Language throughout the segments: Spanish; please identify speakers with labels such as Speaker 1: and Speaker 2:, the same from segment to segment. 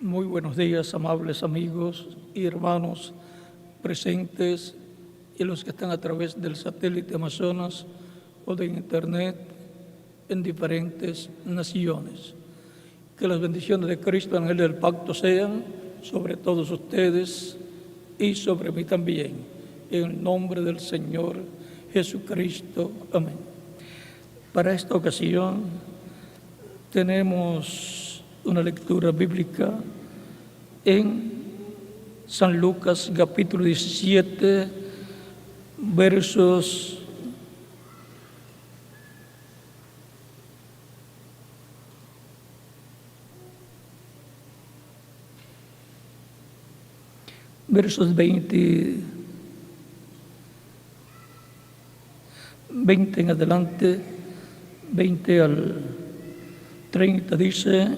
Speaker 1: Muy buenos días, amables amigos y hermanos presentes y los que están a través del satélite Amazonas o de Internet en diferentes naciones. Que las bendiciones de Cristo, Ángel del Pacto, sean sobre todos ustedes y sobre mí también. En el nombre del Señor Jesucristo. Amén. Para esta ocasión tenemos una lectura bíblica en San Lucas capítulo 17, versos 20 en adelante, 20 al 30, dice: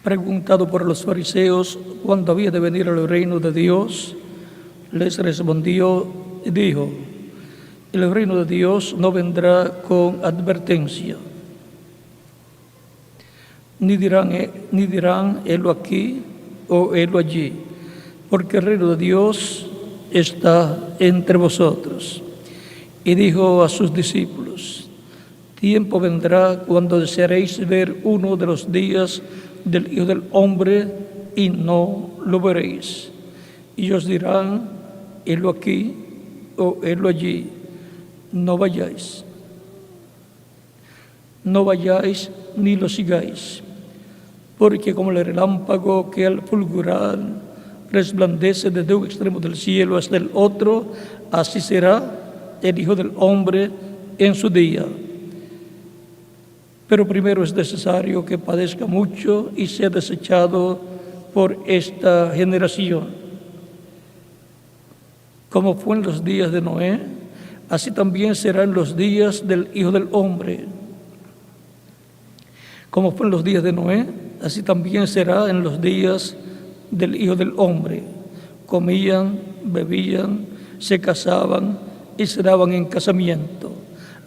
Speaker 1: preguntado por los fariseos cuándo había de venir el reino de Dios, les respondió y dijo: el reino de Dios no vendrá con advertencia, ni dirán helo aquí o helo allí, porque el reino de Dios está entre vosotros. Y dijo a sus discípulos: tiempo vendrá cuando desearéis ver uno de los días del Hijo del Hombre y no lo veréis. Y os dirán: helo aquí o helo allí. No vayáis ni lo sigáis, porque como el relámpago que al fulgurar resplandece desde un extremo del cielo hasta el otro, así será el Hijo del Hombre en su día. Pero primero es necesario que padezca mucho y sea desechado por esta generación. Como fue en los días de Noé, así también será en los días del Hijo del Hombre. Como fue en los días de Noé, así también será en los días del Hijo del Hombre. Comían, bebían, se casaban y se daban en casamiento,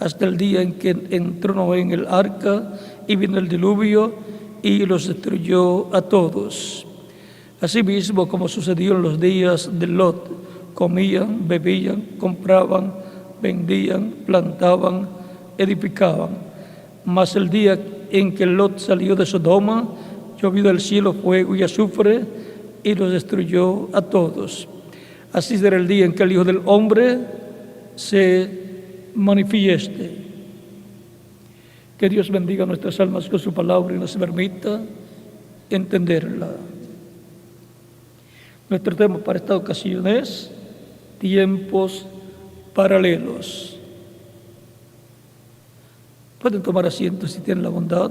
Speaker 1: hasta el día en que entró Noé en el arca y vino el diluvio y los destruyó a todos. Asimismo, como sucedió en los días de Lot, comían, bebían, compraban, vendían, plantaban, edificaban. Mas el día en que Lot salió de Sodoma, llovió del cielo fuego y azufre y los destruyó a todos. Así será el día en que el Hijo del Hombre se manifieste. Que Dios bendiga nuestras almas con su palabra y nos permita entenderla. Nuestro tema para esta ocasión es tiempos paralelos. Pueden tomar asiento si tienen la bondad.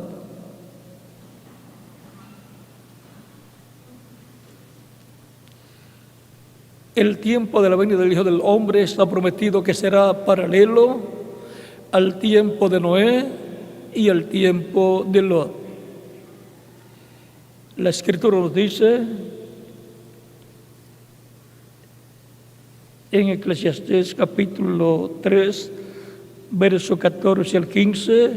Speaker 1: El tiempo de la venida del Hijo del Hombre está prometido que será paralelo al tiempo de Noé y al tiempo de Lot. La Escritura nos dice en Eclesiastés capítulo 3, verso 14 al 15: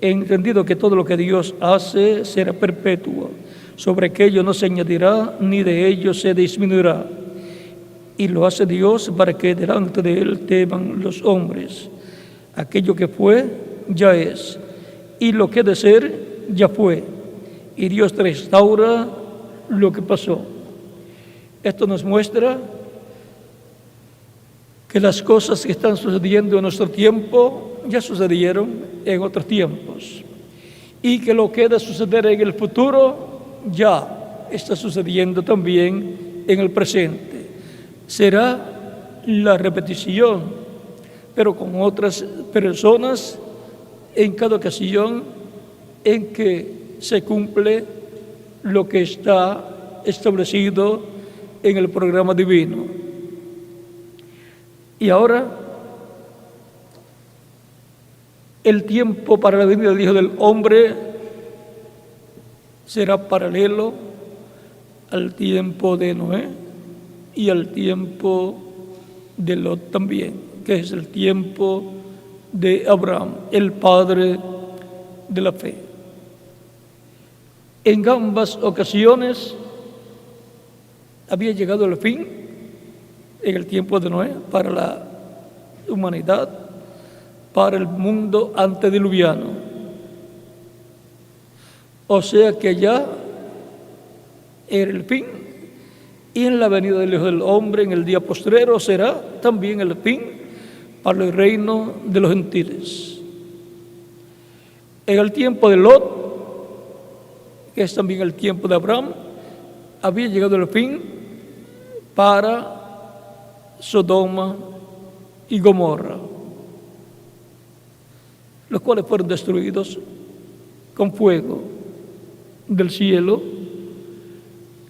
Speaker 1: he entendido que todo lo que Dios hace será perpetuo, sobre aquello no se añadirá, ni de ello se disminuirá. Y lo hace Dios para que delante de Él teman los hombres. Aquello que fue, ya es, y lo que ha de ser, ya fue. Y Dios restaura lo que pasó. Esto nos muestra que las cosas que están sucediendo en nuestro tiempo ya sucedieron en otros tiempos. Y que lo que ha de suceder en el futuro ya está sucediendo también en el presente. Será la repetición, pero con otras personas en cada ocasión en que se cumple lo que está establecido en el programa divino. Y ahora, el tiempo para la venida del Hijo del Hombre será paralelo al tiempo de Noé y al tiempo de Lot también, que es el tiempo de Abraham, el padre de la fe. En ambas ocasiones había llegado el fin en el tiempo de Noé para la humanidad, para el mundo antediluviano. O sea que ya era el fin, y en la venida del Hijo del Hombre en el día postrero será también el fin para el reino de los gentiles. En el tiempo de Lot, que es también el tiempo de Abraham, había llegado el fin para Sodoma y Gomorra, los cuales fueron destruidos con fuego del cielo,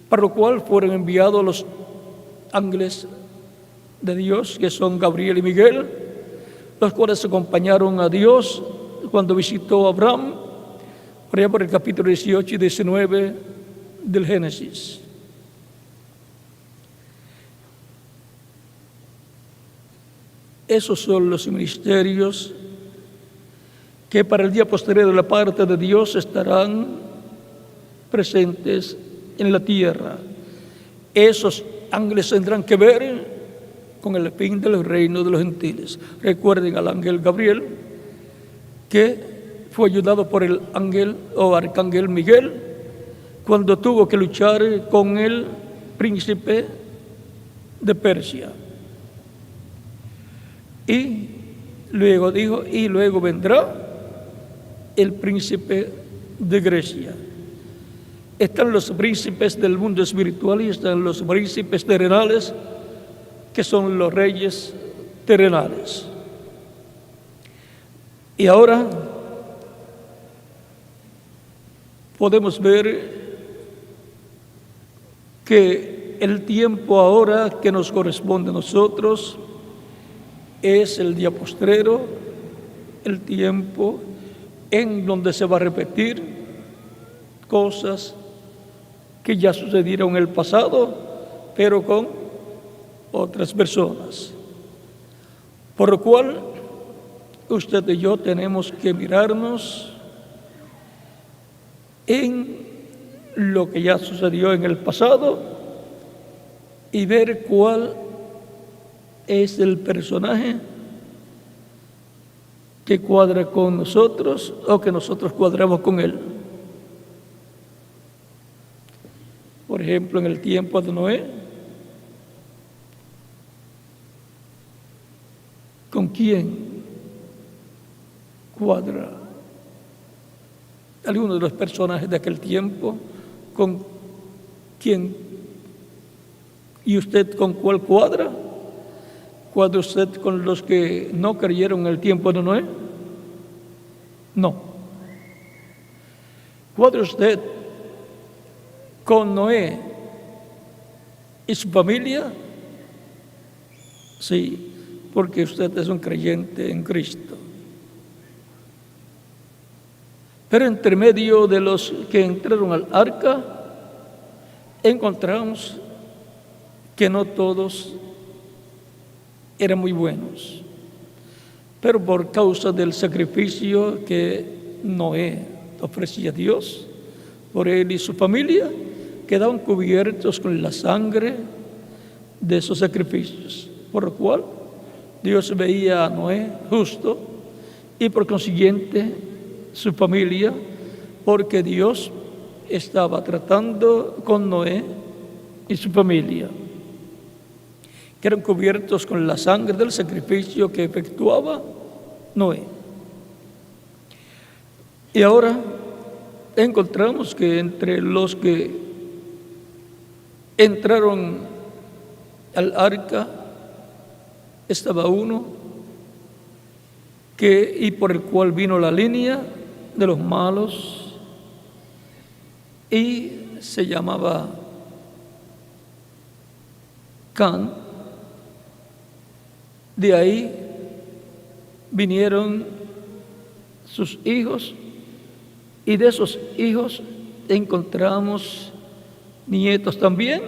Speaker 1: para lo cual fueron enviados los ángeles de Dios, que son Gabriel y Miguel, los cuales acompañaron a Dios cuando visitó a Abraham, por allá por el capítulo 18 y 19 del Génesis. Esos son los ministerios que para el día posterior de la parte de Dios estarán presentes en la tierra. Esos ángeles tendrán que ver con el fin del reino de los gentiles. Recuerden al ángel Gabriel, que fue ayudado por el ángel o arcángel Miguel cuando tuvo que luchar con el príncipe de Persia. Y luego dijo, y luego vendrá el príncipe de Grecia. Están los príncipes del mundo espiritual y están los príncipes terrenales, que son los reyes terrenales. Y ahora podemos ver que el tiempo ahora que nos corresponde a nosotros es el día postrero, el tiempo en donde se va a repetir cosas que ya sucedieron en el pasado, pero con otras personas. Por lo cual, usted y yo tenemos que mirarnos en lo que ya sucedió en el pasado y ver cuál es el personaje que cuadra con nosotros o que nosotros cuadramos con él. Por ejemplo, en el tiempo de Noé, ¿con quién cuadra alguno de los personajes de aquel tiempo? ¿Con quién? ¿Y usted con cuál cuadra? ¿Cuadra usted con los que no creyeron en el tiempo de Noé? No. ¿Cuadra usted con Noé y su familia? Sí, porque usted es un creyente en Cristo. Pero entre medio de los que entraron al arca, encontramos que no todos eran muy buenos, pero por causa del sacrificio que Noé ofrecía a Dios por él y su familia, quedaban cubiertos con la sangre de esos sacrificios, por lo cual Dios veía a Noé justo y por consiguiente su familia, porque Dios estaba tratando con Noé y su familia, que eran cubiertos con la sangre del sacrificio que efectuaba Noé. Y ahora encontramos que entre los que entraron al arca estaba uno y por el cual vino la línea de los malos, y se llamaba Can. De ahí vinieron sus hijos, y de esos hijos encontramos nietos también,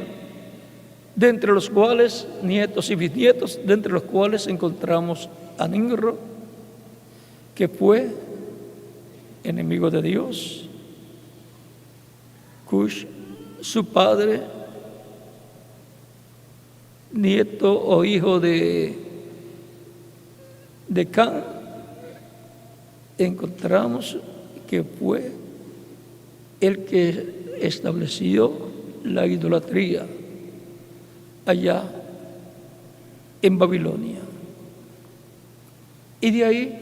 Speaker 1: de entre los cuales, nietos y bisnietos, de entre los cuales encontramos a Nimrod, que fue enemigo de Dios, Cush, su padre, nieto o hijo de Can, encontramos que fue el que estableció la idolatría allá en Babilonia. Y de ahí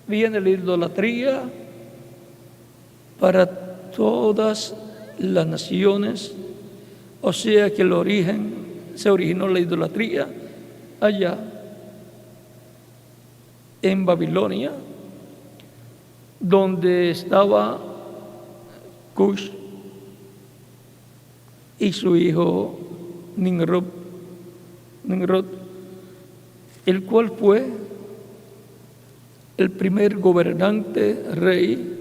Speaker 1: viene la idolatría para todas las naciones, o sea que se originó la idolatría allá en Babilonia, donde estaba Cush y su hijo Nimrod, el cual fue el primer gobernante rey,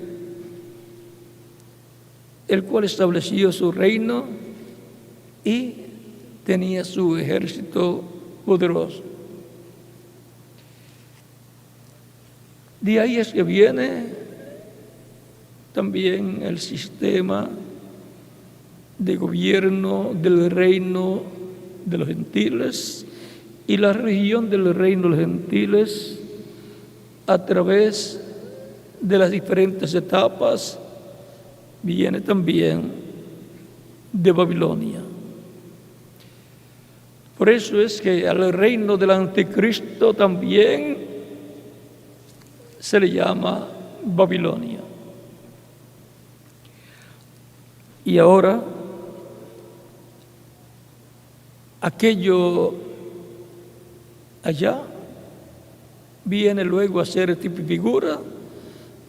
Speaker 1: el cual estableció su reino y tenía su ejército poderoso. De ahí es que viene también el sistema de gobierno del reino de los gentiles y la religión del reino de los gentiles a través de las diferentes etapas viene también de Babilonia. Por eso es que al reino del anticristo también se le llama Babilonia. Y ahora, aquello allá viene luego a ser tipo y figura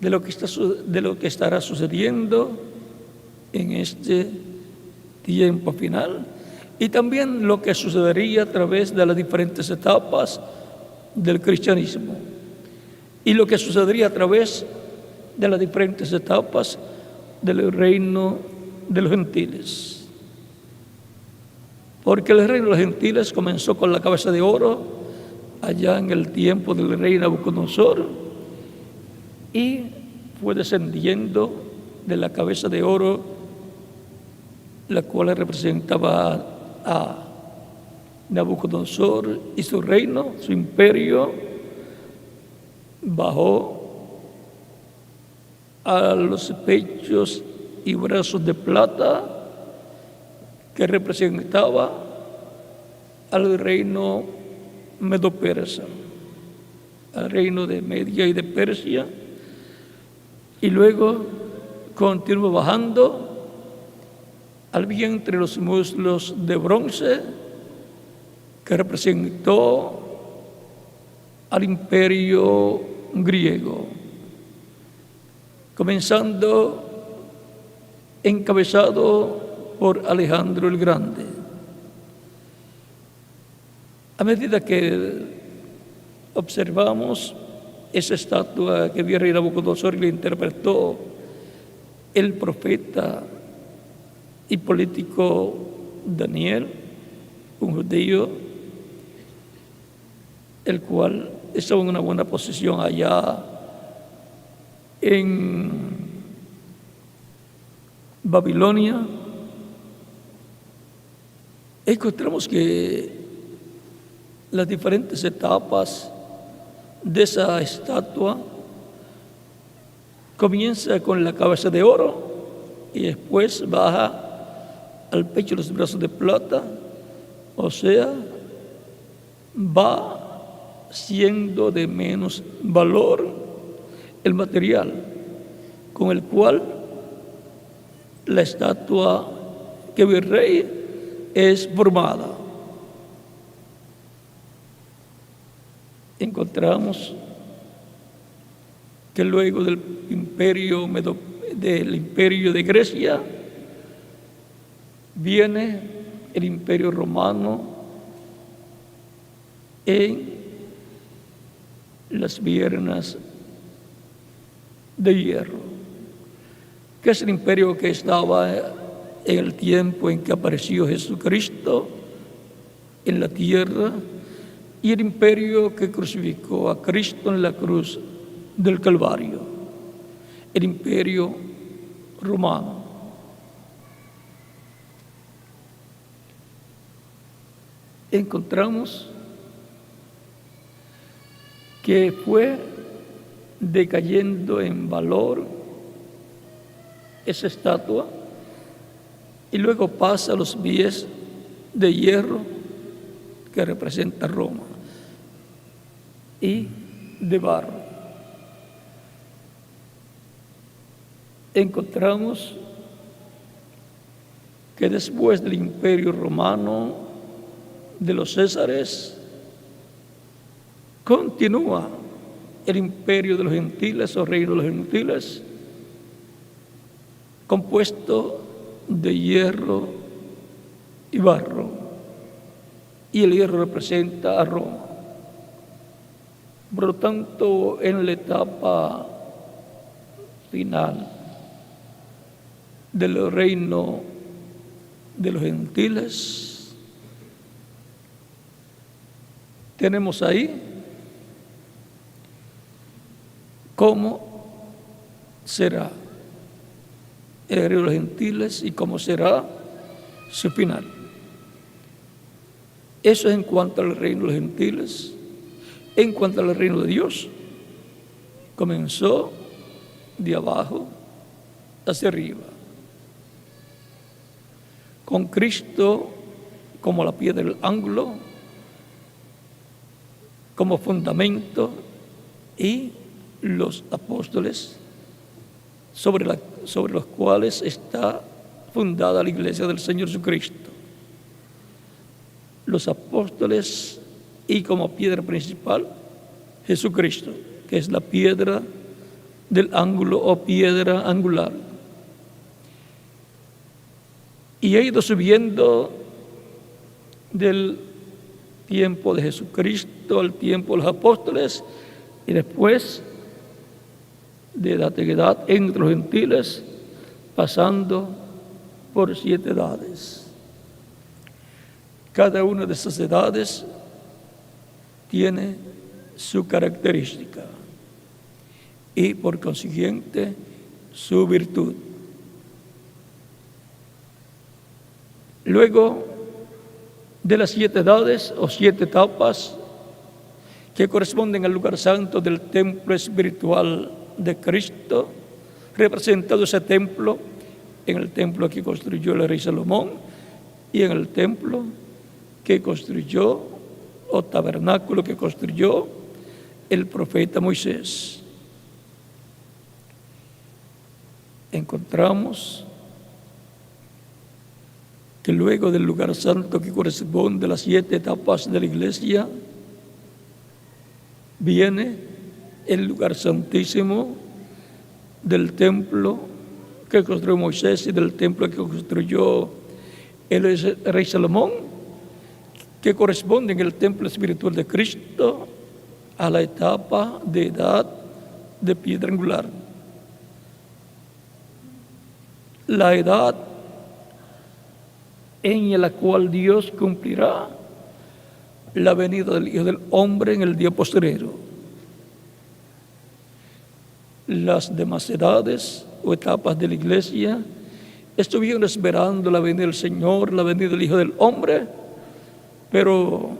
Speaker 1: de lo que estará sucediendo en este tiempo final y también lo que sucedería a través de las diferentes etapas del cristianismo y lo que sucedería a través de las diferentes etapas del reino de los gentiles. Porque el reino de los gentiles comenzó con la cabeza de oro allá en el tiempo del rey Nabucodonosor y fue descendiendo de la cabeza de oro, la cual representaba a Nabucodonosor y su reino, su imperio, bajó a los pechos y brazos de plata que representaba al reino medo-persa, al reino de Media y de Persia, y luego continuó bajando al vientre de los muslos de bronce que representó al imperio griego, comenzando encabezado por Alejandro el Grande. A medida que observamos esa estatua que vio el rey Nabucodonosor y le interpretó el profeta y político Daniel, un judío, el cual estaba en una buena posición allá en Babilonia, encontramos que las diferentes etapas de esa estatua comienza con la cabeza de oro y después baja al pecho los brazos de plata, o sea, va siendo de menos valor el material con el cual la estatua que ve el rey es formada. Encontramos que luego del imperio de Grecia viene el imperio romano en las piernas de hierro, que es el imperio que estaba en el tiempo en que apareció Jesucristo en la tierra y el imperio que crucificó a Cristo en la cruz del Calvario, el imperio romano. encontramos que fue decayendo en valor esa estatua y luego pasa a los pies de hierro que representa Roma y de barro. Encontramos que después del Imperio Romano, de los Césares, continúa el imperio de los gentiles o reino de los gentiles, compuesto de hierro y barro, y el hierro representa a Roma. Por lo tanto, en la etapa final del reino de los gentiles, tenemos ahí cómo será el reino de los gentiles y cómo será su final. Eso es en cuanto al reino de los gentiles. En cuanto al reino de Dios, comenzó de abajo hacia arriba, con Cristo como la piedra del ángulo, como fundamento, y los apóstoles sobre los cuales está fundada la iglesia del Señor Jesucristo. Los apóstoles y como piedra principal Jesucristo, que es la piedra del ángulo o piedra angular. Y ha ido subiendo del tiempo de Jesucristo al tiempo de los apóstoles y después de edad en edad entre los gentiles, pasando por 7 edades. Cada una de esas edades tiene su característica y por consiguiente su virtud. Luego de las 7 edades o 7 etapas que corresponden al lugar santo del templo espiritual de Cristo, representado ese templo en el templo que construyó el rey Salomón y en el templo que construyó o tabernáculo que construyó el profeta Moisés. Encontramos que luego del lugar santo que corresponde a las 7 etapas de la iglesia, viene el lugar santísimo del templo que construyó Moisés y del templo que construyó el rey Salomón, que corresponde en el templo espiritual de Cristo a la etapa de edad de piedra angular. La edad en la cual Dios cumplirá la venida del Hijo del Hombre en el día postrero. Las demás edades o etapas de la iglesia estuvieron esperando la venida del Señor, la venida del Hijo del Hombre, pero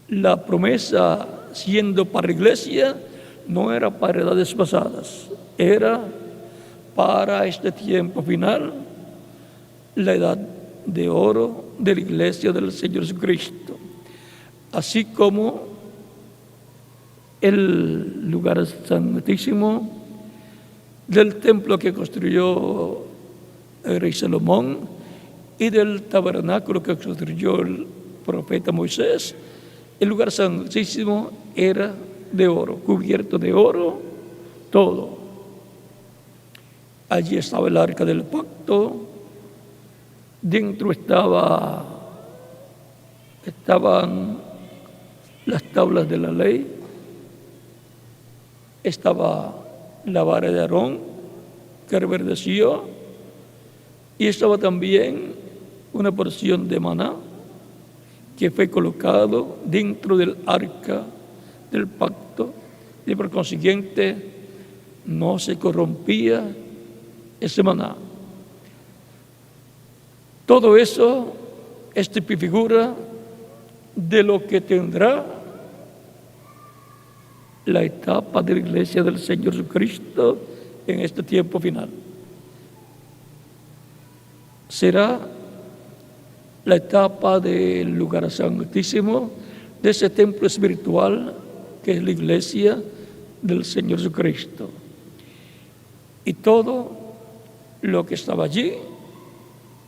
Speaker 1: la promesa, siendo para la iglesia, no era para edades pasadas, era para este tiempo final, la edad de oro de la iglesia del Señor Jesucristo, así como el lugar santísimo del templo que construyó el rey Salomón y del tabernáculo que construyó el profeta Moisés. El lugar santísimo era de oro, cubierto de oro, todo. Allí estaba el arca del pacto, dentro estaban las tablas de la ley, estaba la vara de Aarón que reverdeció y estaba también una porción de maná que fue colocado dentro del arca del pacto y por consiguiente no se corrompía ese maná. Todo eso es tipo y figura de lo que tendrá la etapa de la iglesia del Señor Jesucristo en este tiempo final. Será la etapa del lugar santísimo, de ese templo espiritual que es la iglesia del Señor Jesucristo. Y todo lo que estaba allí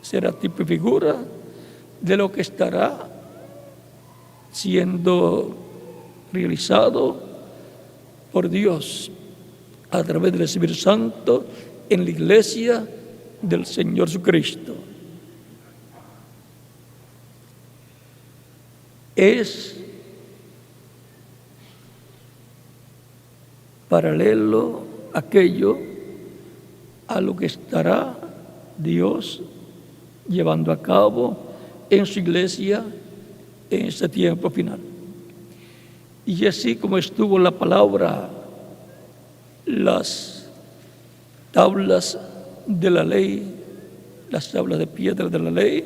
Speaker 1: será tipo y figura de lo que estará siendo realizado por Dios a través del Espíritu Santo en la iglesia del Señor Jesucristo. Es paralelo aquello a lo que estará Dios llevando a cabo en su iglesia en este tiempo final. Y así como estuvo la palabra, las tablas de la ley, las tablas de piedra de la ley,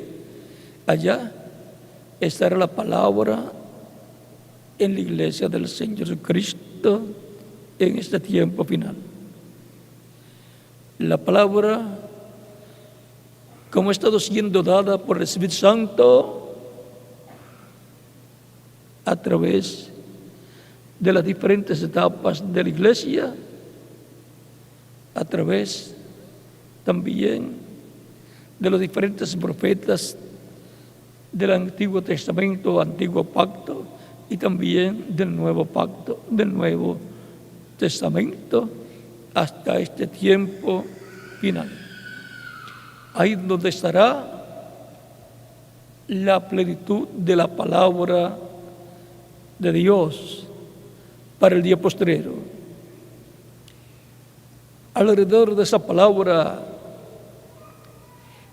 Speaker 1: allá estará la palabra en la iglesia del Señor Jesucristo en este tiempo final. La palabra, como ha estado siendo dada por el Espíritu Santo a través de las diferentes etapas de la iglesia, a través también de los diferentes profetas del Antiguo Testamento, Antiguo Pacto, y también del Nuevo Pacto, del Nuevo Testamento, hasta este tiempo final. Ahí donde estará la plenitud de la palabra de Dios para el día postrero. Alrededor de esa palabra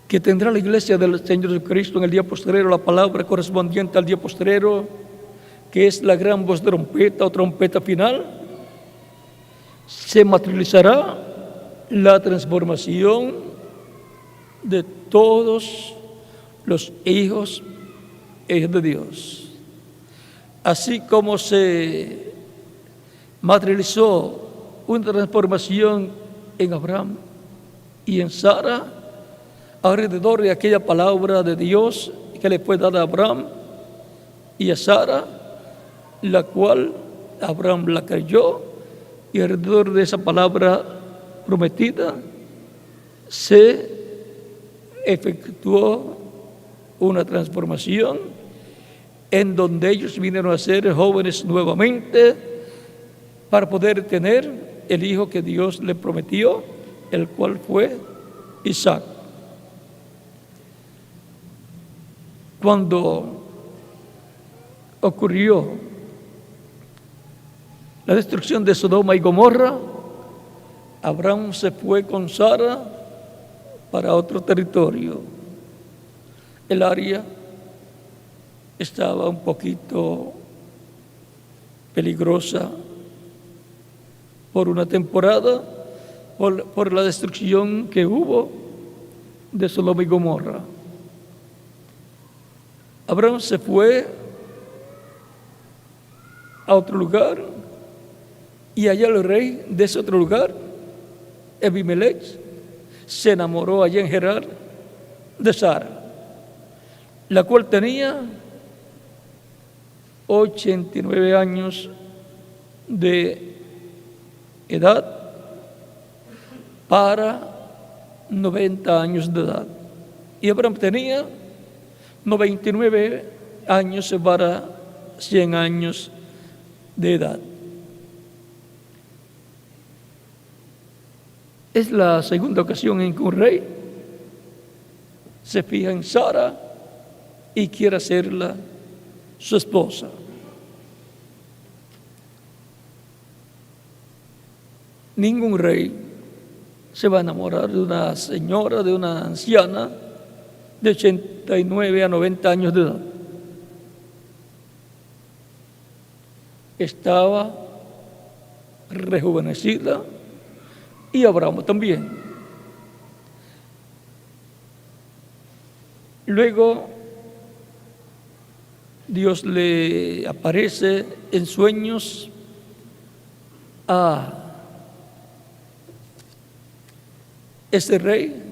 Speaker 1: que tendrá la iglesia del Señor Jesucristo en el día postrero, la palabra correspondiente al día postrero, que es la gran voz de trompeta o trompeta final, se materializará la transformación de todos los hijos de Dios. Así como se materializó una transformación en Abraham y en Sara, alrededor de aquella palabra de Dios que le fue dada a Abraham y a Sara, la cual Abraham la creyó, y alrededor de esa palabra prometida se efectuó una transformación en donde ellos vinieron a ser jóvenes nuevamente para poder tener el hijo que Dios le prometió, el cual fue Isaac. Cuando ocurrió la destrucción de Sodoma y Gomorra, Abraham se fue con Sara para otro territorio. El área estaba un poquito peligrosa por una temporada, por la destrucción que hubo de Sodoma y Gomorra. Abraham se fue a otro lugar y allá el rey de ese otro lugar, Abimelech, se enamoró allá en Gerar de Sara, la cual tenía 89 años de edad para 90 años de edad. Y Abraham tenía 99 años para 100 años de edad. Es la segunda ocasión en que un rey se fija en Sara y quiere hacerla su esposa. Ningún rey se va a enamorar de una señora, de una anciana de 89 a 90 años de edad. Estaba rejuvenecida y Abraham también. Luego Dios le aparece en sueños a ese rey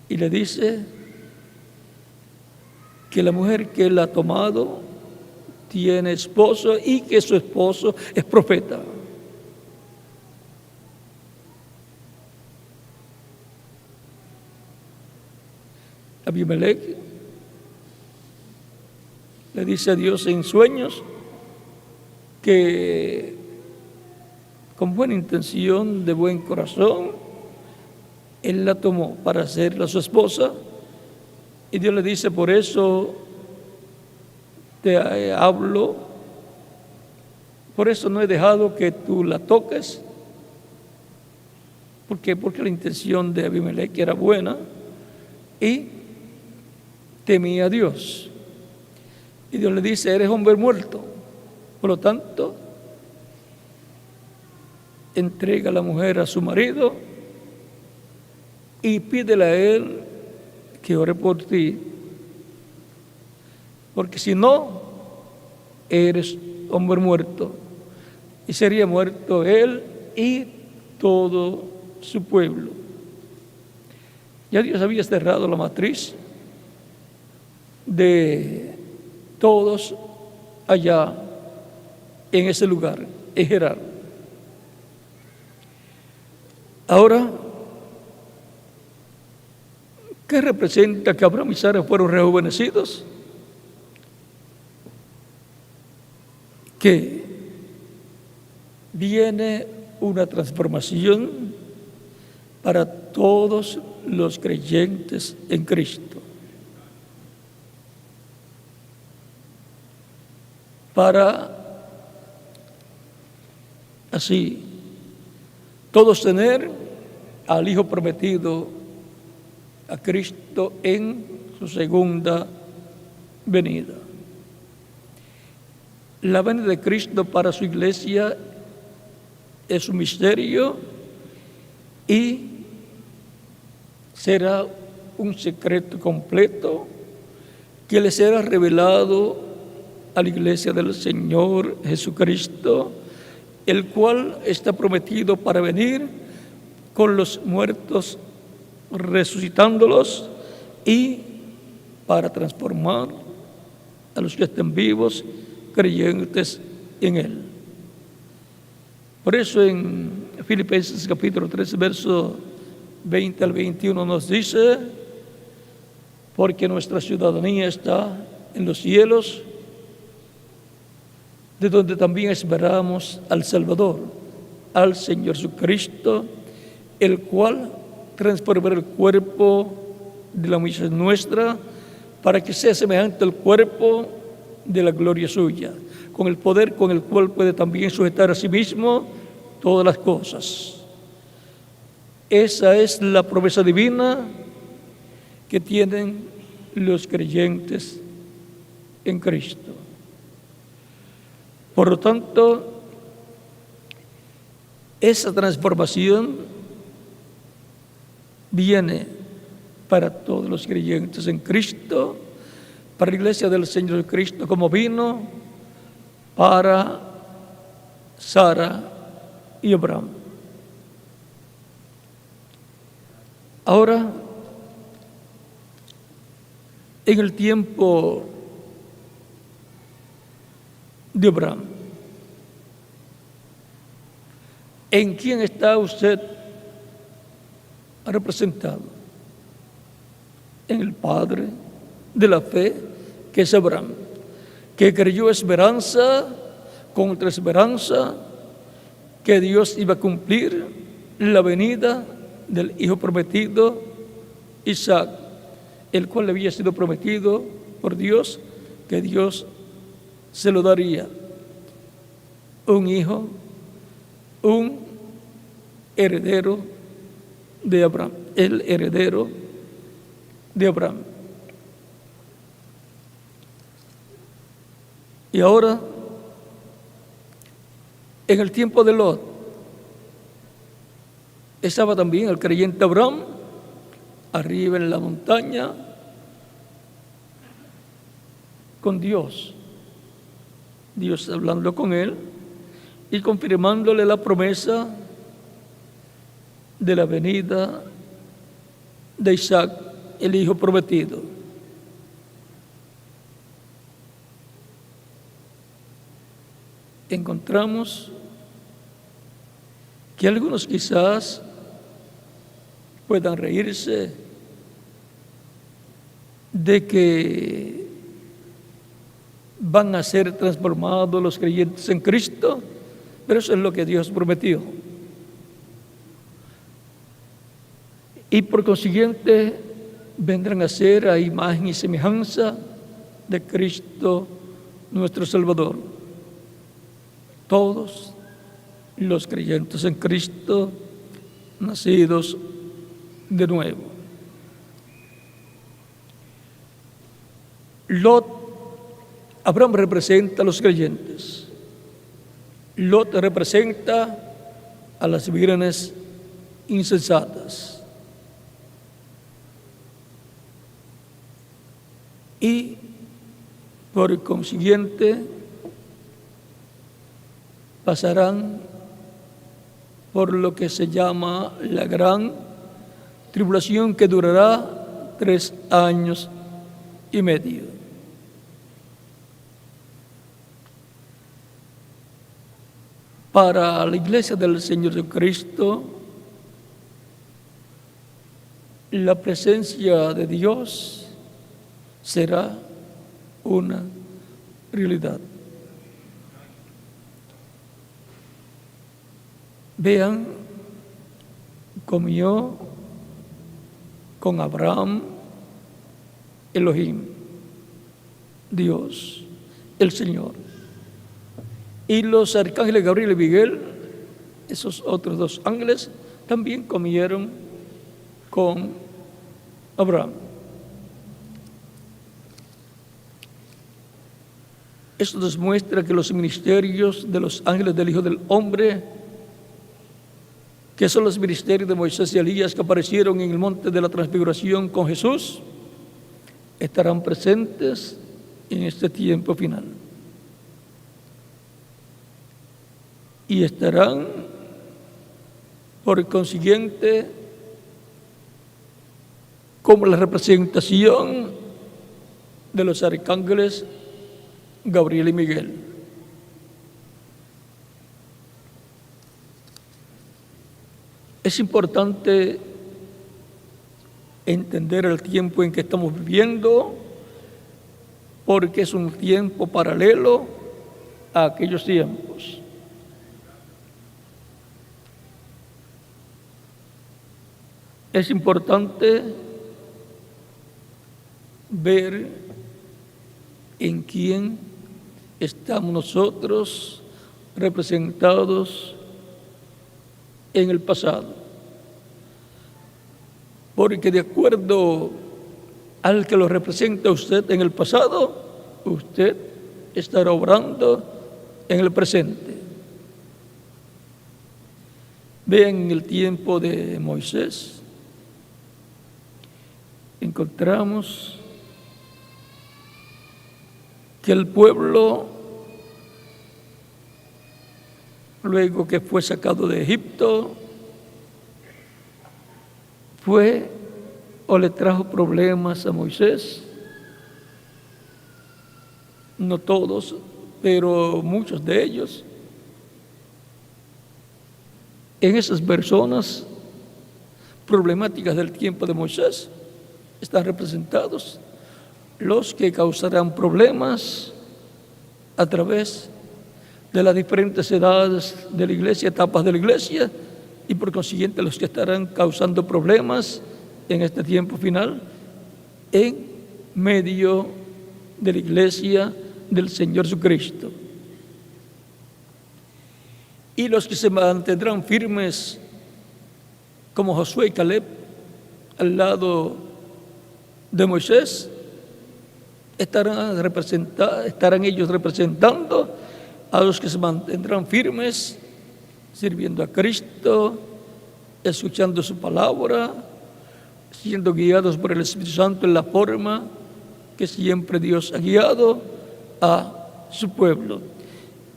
Speaker 1: y le dice que la mujer que él ha tomado tiene esposo y que su esposo es profeta. Abimelech le dice a Dios en sueños que con buena intención, de buen corazón, él la tomó para hacerla su esposa, y Dios le dice: por eso te hablo, por eso no he dejado que tú la toques. ¿Por qué? Porque la intención de Abimelech era buena y temía a Dios. Y Dios le dice: eres hombre muerto, por lo tanto, entrega a la mujer a su marido y pídele a él que ore por ti, porque si no, eres hombre muerto, y sería muerto él y todo su pueblo. Ya Dios había cerrado la matriz de todos allá en ese lugar, en Gerar. Ahora, ¿qué representa que Abraham y Sara fueron rejuvenecidos? Que viene una transformación para todos los creyentes en Cristo. Para así todos tener al Hijo prometido, a Cristo en su segunda venida. La venida de Cristo para su iglesia es un misterio y será un secreto completo que le será revelado a la iglesia del Señor Jesucristo, el cual está prometido para venir con los muertos, resucitándolos, y para transformar a los que estén vivos, creyentes en Él. Por eso en Filipenses capítulo 3, verso 20 al 21 nos dice: porque nuestra ciudadanía está en los cielos, de donde también esperamos al Salvador, al Señor Jesucristo, el cual transformará el cuerpo de la misericordia nuestra para que sea semejante al cuerpo de la gloria suya, con el poder con el cual puede también sujetar a sí mismo todas las cosas. Esa es la promesa divina que tienen los creyentes en Cristo. Por lo tanto, esa transformación viene para todos los creyentes en Cristo, para la iglesia del Señor Cristo, como vino para Sara y Abraham. Ahora, en el tiempo de Abraham, ¿en quién está usted representado? En el padre de la fe, que es Abraham, que creyó esperanza contra esperanza, que Dios iba a cumplir la venida del Hijo prometido, Isaac, el cual le había sido prometido por Dios, que Dios se lo daría. Un hijo, un heredero de Abraham, el heredero de Abraham. Y ahora, en el tiempo de Lot, estaba también el creyente Abraham, arriba en la montaña, con Dios. Dios hablando con él y confirmándole la promesa de la venida de Isaac, el hijo prometido. Encontramos que algunos quizás puedan reírse de que van a ser transformados los creyentes en Cristo, pero eso es lo que Dios prometió. Y por consiguiente vendrán a ser a imagen y semejanza de Cristo nuestro Salvador. Todos los creyentes en Cristo, nacidos de nuevo. Abraham representa a los creyentes. Lot representa a las vírgenes insensatas. Y por consiguiente pasarán por lo que se llama la gran tribulación, que durará 3 años y medio. Para la iglesia del Señor Jesucristo, la presencia de Dios será una realidad. Vean, comió con Abraham Elohim, Dios, el Señor. Y los arcángeles Gabriel y Miguel, esos otros 2 ángeles, también comieron con Abraham. Esto nos muestra que los ministerios de los ángeles del Hijo del Hombre, que son los ministerios de Moisés y Elías que aparecieron en el monte de la transfiguración con Jesús, estarán presentes en este tiempo final. Y estarán, por consiguiente, como la representación de los arcángeles Gabriel y Miguel. Es importante entender el tiempo en que estamos viviendo, porque es un tiempo paralelo a aquellos tiempos. Es importante ver en quién estamos nosotros representados en el pasado. Porque de acuerdo al que lo representa usted en el pasado, usted estará obrando en el presente. Vean, en el tiempo de Moisés, encontramos que el pueblo, luego que fue sacado de Egipto, fue o le trajo problemas a Moisés. No todos, pero muchos de ellos. En esas personas problemáticas del tiempo de Moisés están representados los que causarán problemas a través de las diferentes edades de la iglesia, etapas de la iglesia, y por consiguiente los que estarán causando problemas en este tiempo final en medio de la iglesia del Señor Jesucristo. Y los que se mantendrán firmes como Josué y Caleb al lado de Moisés, estarán ellos representando a los que se mantendrán firmes, sirviendo a Cristo, escuchando su palabra, siendo guiados por el Espíritu Santo en la forma que siempre Dios ha guiado, a su pueblo.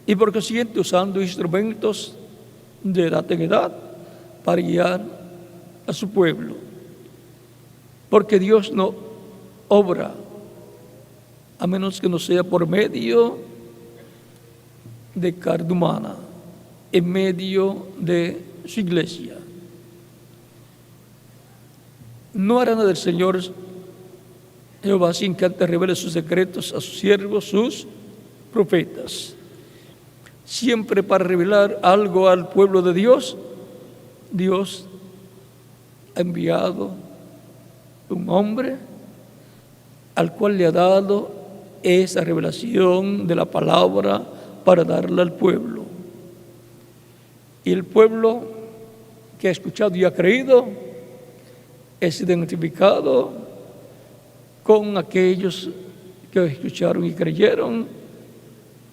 Speaker 1: Y por consiguiente usando instrumentos de edad en edad para guiar a su pueblo. Porque Dios no obra a menos que no sea por medio de carne humana, en medio de su iglesia. No hará nada el Señor Jehová sin que antes revele sus secretos a sus siervos, sus profetas. Siempre para revelar algo al pueblo de Dios, Dios ha enviado un hombre al cual le ha dado esa revelación de la palabra para darla al pueblo. Y el pueblo que ha escuchado y ha creído es identificado con aquellos que escucharon y creyeron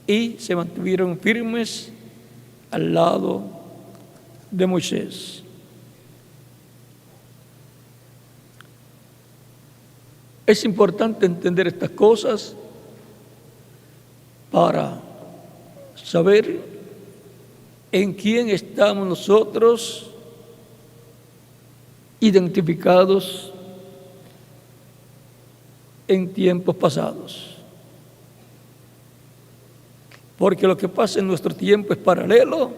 Speaker 1: y se mantuvieron firmes al lado de Moisés. Es importante entender estas cosas para saber en quién estamos nosotros identificados en tiempos pasados. Porque lo que pasa en nuestro tiempo es paralelo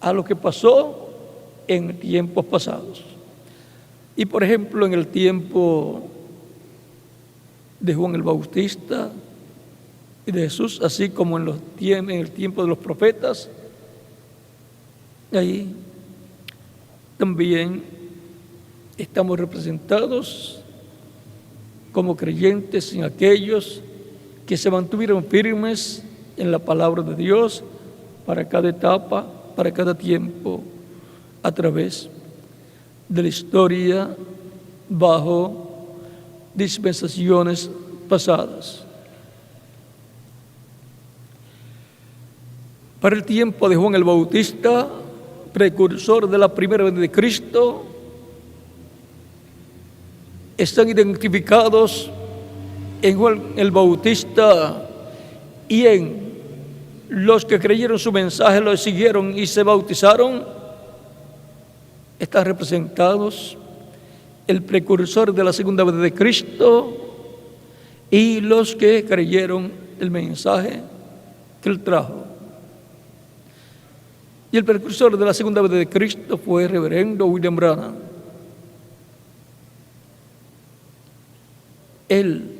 Speaker 1: a lo que pasó en tiempos pasados. Y por ejemplo, en el tiempo de Juan el Bautista y de Jesús, así como en el tiempo de los profetas, ahí también estamos representados como creyentes en aquellos que se mantuvieron firmes en la palabra de Dios para cada etapa, para cada tiempo, a través de la historia bajo dispensaciones pasadas. Para el tiempo de Juan el Bautista, precursor de la primera venida de Cristo, están identificados en Juan el Bautista y en los que creyeron su mensaje, lo siguieron y se bautizaron. Están representados el precursor de la segunda venida de Cristo y los que creyeron el mensaje que él trajo. Y el precursor de la segunda venida de Cristo fue el reverendo William Branham. Él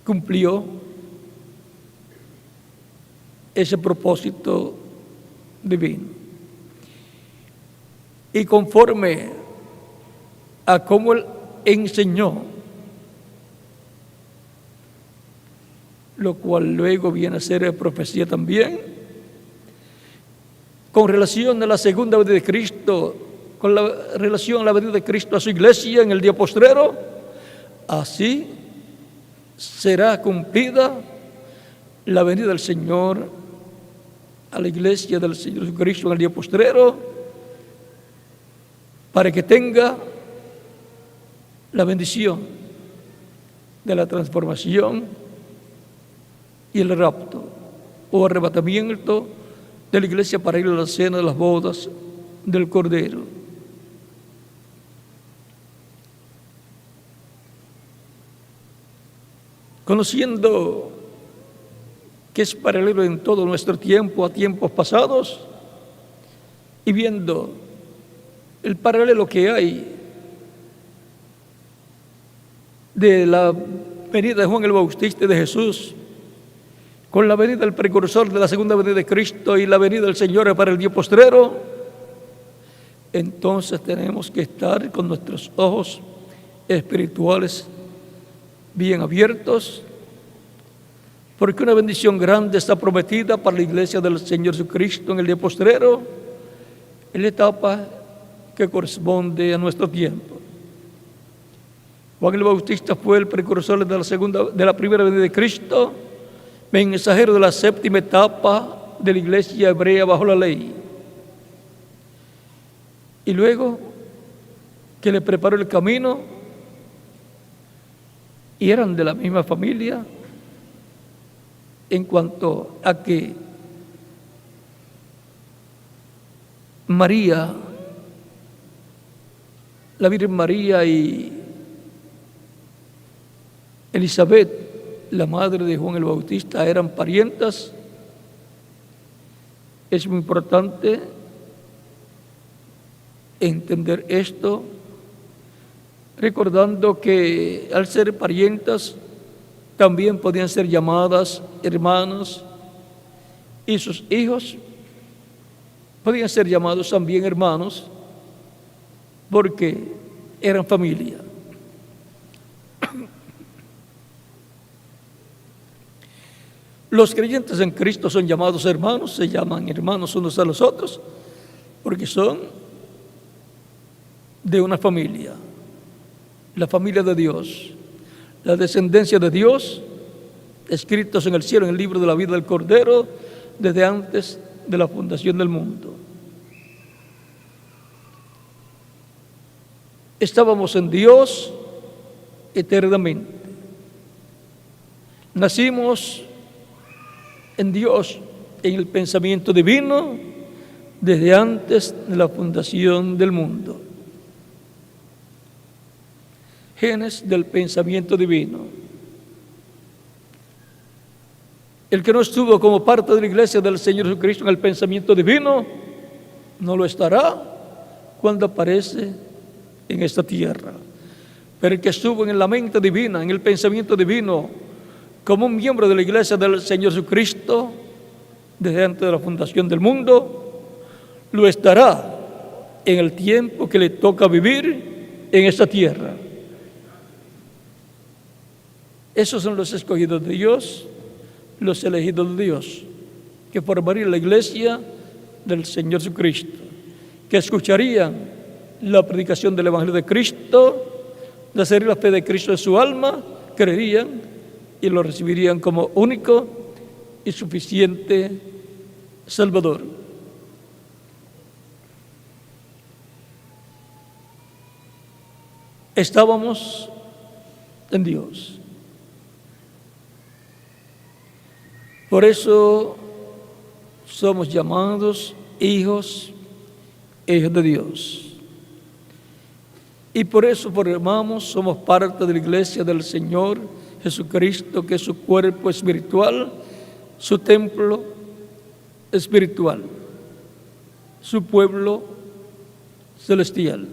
Speaker 1: cumplió ese propósito divino. Y conforme a cómo él enseñó, lo cual luego viene a ser profecía también, con relación a la segunda venida de Cristo, con la relación a la venida de Cristo a su iglesia en el día postrero, así será cumplida la venida del Señor a la iglesia del Señor Jesucristo en el día postrero, para que tenga la bendición de la transformación y el rapto o arrebatamiento de la iglesia para ir a la cena de las bodas del Cordero. Conociendo que es paralelo en todo nuestro tiempo a tiempos pasados y viendo el paralelo que hay de la venida de Juan el Bautista y de Jesús con la venida del precursor de la segunda venida de Cristo y la venida del Señor para el día postrero, entonces tenemos que estar con nuestros ojos espirituales bien abiertos, porque una bendición grande está prometida para la iglesia del Señor Jesucristo en el día postrero, en la etapa que corresponde a nuestro tiempo. Juan el Bautista fue el precursor de la primera venida de Cristo, mensajero de la séptima etapa de la iglesia hebrea bajo la ley. Y luego que le preparó el camino, y eran de la misma familia, en cuanto a que María, la Virgen María y Elizabeth, la madre de Juan el Bautista, eran parientas. Es muy importante entender esto, recordando que al ser parientas también podían ser llamadas hermanas, y sus hijos podían ser llamados también hermanos porque eran familia. Los creyentes en Cristo son llamados hermanos, se llaman hermanos unos a los otros, porque son de una familia, la familia de Dios, la descendencia de Dios, escritos en el cielo, en el libro de la vida del Cordero, desde antes de la fundación del mundo. Estábamos en Dios eternamente. Nacimos en Dios, en el pensamiento divino, desde antes de la fundación del mundo. Genes del pensamiento divino. El que no estuvo como parte de la iglesia del Señor Jesucristo en el pensamiento divino, no lo estará cuando aparece en esta tierra. Pero el que estuvo en la mente divina, en el pensamiento divino, como un miembro de la iglesia del Señor Jesucristo, desde antes de la fundación del mundo, lo estará en el tiempo que le toca vivir en esta tierra. Esos son los escogidos de Dios, los elegidos de Dios, que formarían la iglesia del Señor Jesucristo, que escucharían la predicación del Evangelio de Cristo, nacería la fe de Cristo en su alma, creerían y lo recibirían como único y suficiente Salvador. Estábamos en Dios. Por eso somos llamados hijos de Dios. Y por eso formamos, somos parte de la iglesia del Señor Jesucristo, que es su cuerpo espiritual, su templo espiritual, su pueblo celestial.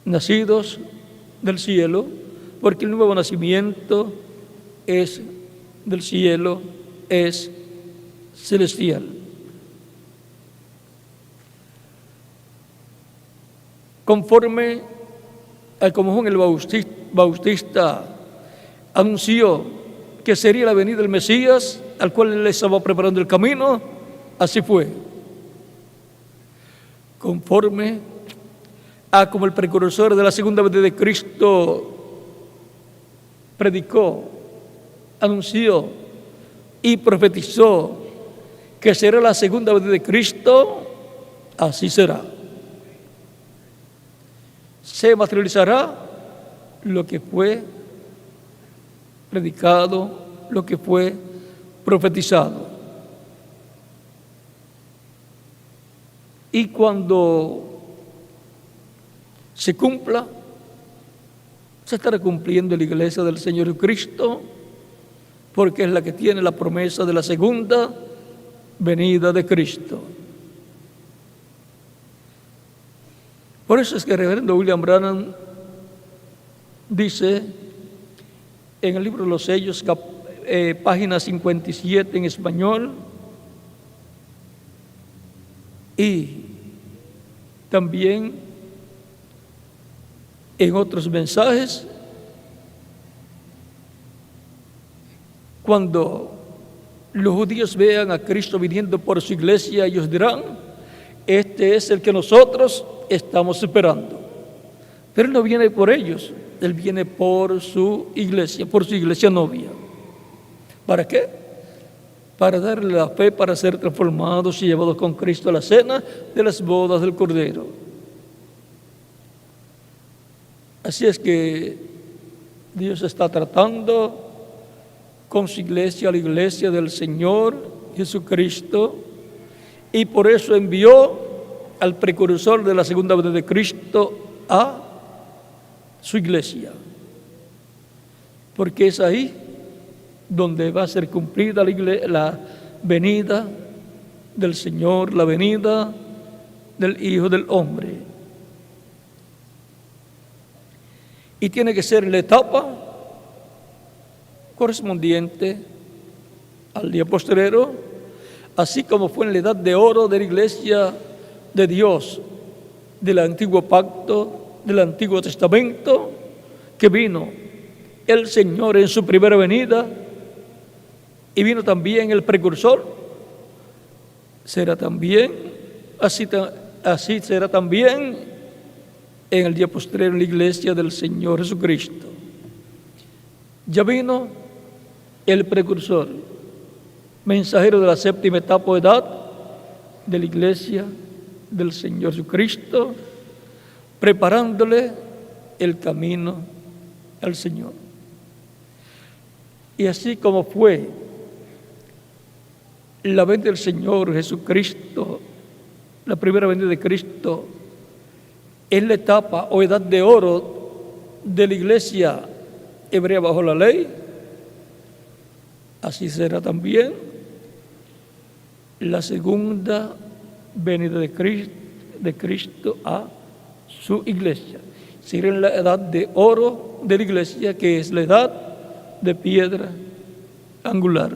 Speaker 1: Nacidos del cielo, porque el nuevo nacimiento es del cielo, es celestial. Conforme a como Juan el Bautista anunció que sería la venida del Mesías, al cual él estaba preparando el camino, así fue. Conforme a como el precursor de la segunda venida de Cristo predicó, anunció y profetizó que será la segunda venida de Cristo, así será. Se materializará lo que fue predicado, lo que fue profetizado. Y cuando se cumpla, se estará cumpliendo la iglesia del Señor Jesucristo, porque es la que tiene la promesa de la segunda venida de Cristo. Por eso es que el reverendo William Branham dice en el libro de los sellos, página 57 en español, y también en otros mensajes, cuando los judíos vean a Cristo viniendo por su iglesia, ellos dirán: este es el que nosotros estamos esperando. Pero Él no viene por ellos, Él viene por su iglesia novia. ¿Para qué? Para darle la fe, para ser transformados y llevados con Cristo a la cena de las bodas del Cordero. Así es que Dios está tratando con su iglesia, la iglesia del Señor Jesucristo, y por eso envió al precursor de la segunda venida de Cristo a su iglesia, porque es ahí donde va a ser cumplida la venida del Señor, la venida del Hijo del Hombre. Y tiene que ser la etapa correspondiente al día postrero, así como fue en la edad de oro de la iglesia de Dios, del antiguo pacto, del Antiguo Testamento, que vino el Señor en su primera venida y vino también el precursor. Será también, así será también en el día postrero en la iglesia del Señor Jesucristo. Ya vino el precursor, mensajero de la séptima etapa de edad de la iglesia del Señor Jesucristo, preparándole el camino al Señor. Y así como fue la venida del Señor Jesucristo, la primera venida de Cristo, es la etapa o edad de oro de la iglesia hebrea bajo la ley, así será también la segunda venida de Cristo a su iglesia. Será en la edad de oro de la iglesia, que es la edad de piedra angular.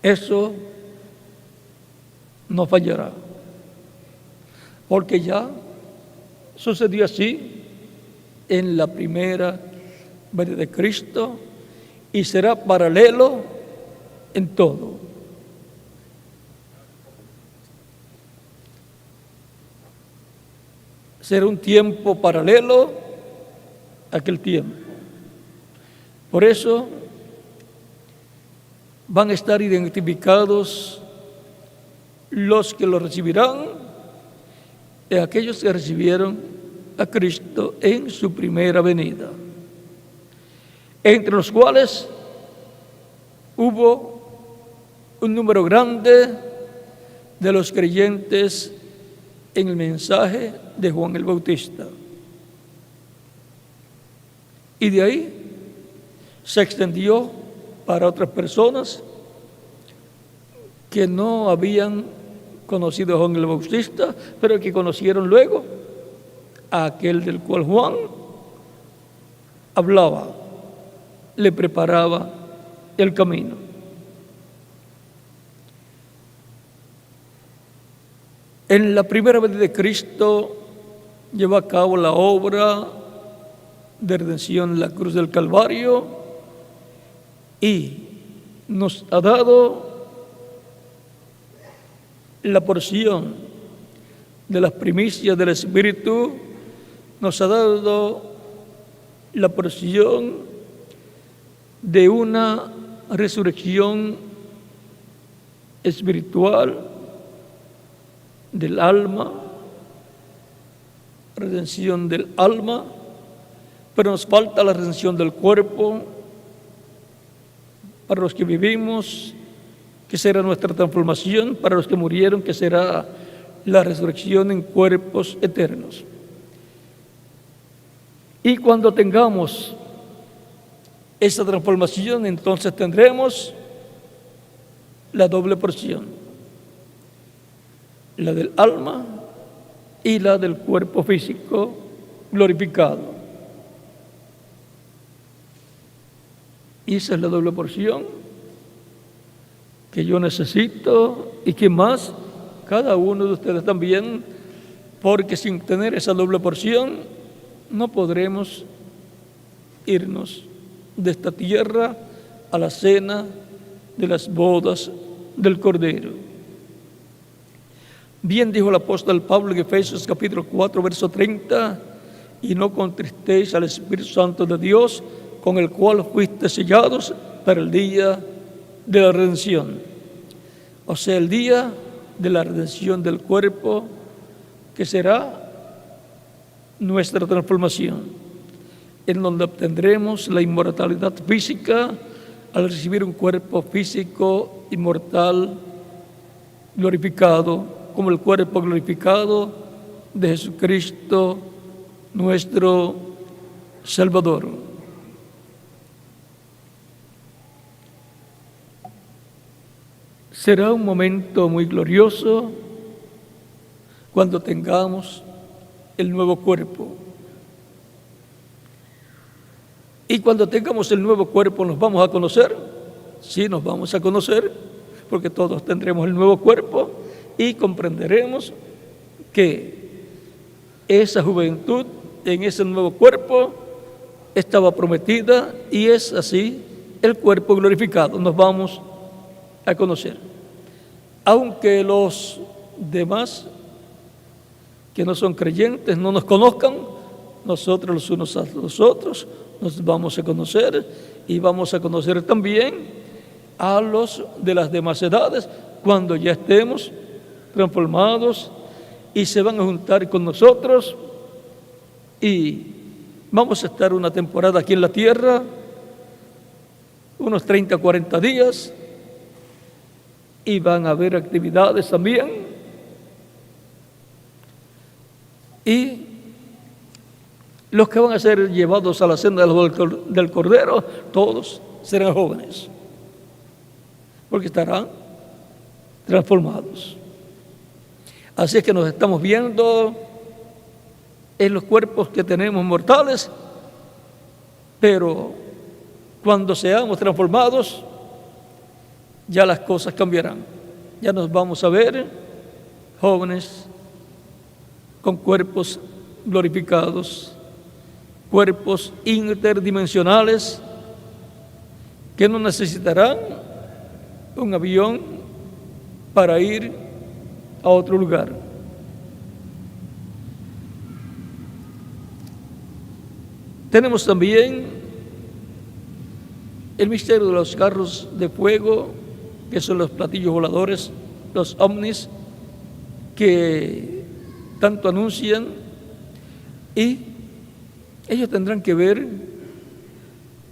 Speaker 1: Eso no fallará, porque ya sucedió así en la primera venida de Cristo y será paralelo en todo. Será un tiempo paralelo a aquel tiempo. Por eso van a estar identificados los que lo recibirán y aquellos que recibieron a Cristo en su primera venida, entre los cuales hubo un número grande de los creyentes en el mensaje de Juan el Bautista. Y de ahí se extendió para otras personas que no habían conocido a Juan el Bautista, pero que conocieron luego a aquel del cual Juan hablaba, le preparaba el camino. En la primera venida de Cristo llevó a cabo la obra de redención en la cruz del Calvario y nos ha dado la porción de las primicias del Espíritu, nos ha dado la porción de una resurrección espiritual del alma, redención del alma, pero nos falta la redención del cuerpo para los que vivimos, que será nuestra transformación, para los que murieron, que será la resurrección en cuerpos eternos. Y cuando tengamos esa transformación, entonces tendremos la doble porción, la del alma y la del cuerpo físico glorificado. Y esa es la doble porción que yo necesito y que más cada uno de ustedes también, porque sin tener esa doble porción no podremos irnos de esta tierra a la cena de las bodas del Cordero. Bien dijo el apóstol Pablo en Efesios capítulo 4, verso 30, y no contristéis al Espíritu Santo de Dios, con el cual fuiste sellados para el día de la redención. O sea, el día de la redención del cuerpo, que será nuestra transformación. en donde obtendremos la inmortalidad física al recibir un cuerpo físico inmortal glorificado, como el cuerpo glorificado de Jesucristo, nuestro Salvador. Será un momento muy glorioso cuando tengamos el nuevo cuerpo. Y cuando tengamos el nuevo cuerpo, ¿nos vamos a conocer? Sí, nos vamos a conocer, porque todos tendremos el nuevo cuerpo y comprenderemos que esa juventud en ese nuevo cuerpo estaba prometida y es así el cuerpo glorificado. Nos vamos a conocer. Aunque los demás que no son creyentes no nos conozcan, nosotros los unos a los otros nos vamos a conocer y vamos a conocer también a los de las demás edades cuando ya estemos transformados y se van a juntar con nosotros y vamos a estar una temporada aquí en la tierra, unos 30, 40 días, y van a haber actividades también. Y los que van a ser llevados a la senda del Cordero, todos serán jóvenes, porque estarán transformados. Así es que nos estamos viendo en los cuerpos que tenemos mortales, pero cuando seamos transformados, ya las cosas cambiarán. Ya nos vamos a ver jóvenes con cuerpos glorificados, cuerpos interdimensionales que no necesitarán un avión para ir a otro lugar. Tenemos también el misterio de los carros de fuego, que son los platillos voladores, los ovnis, que tanto anuncian, y ellos tendrán que ver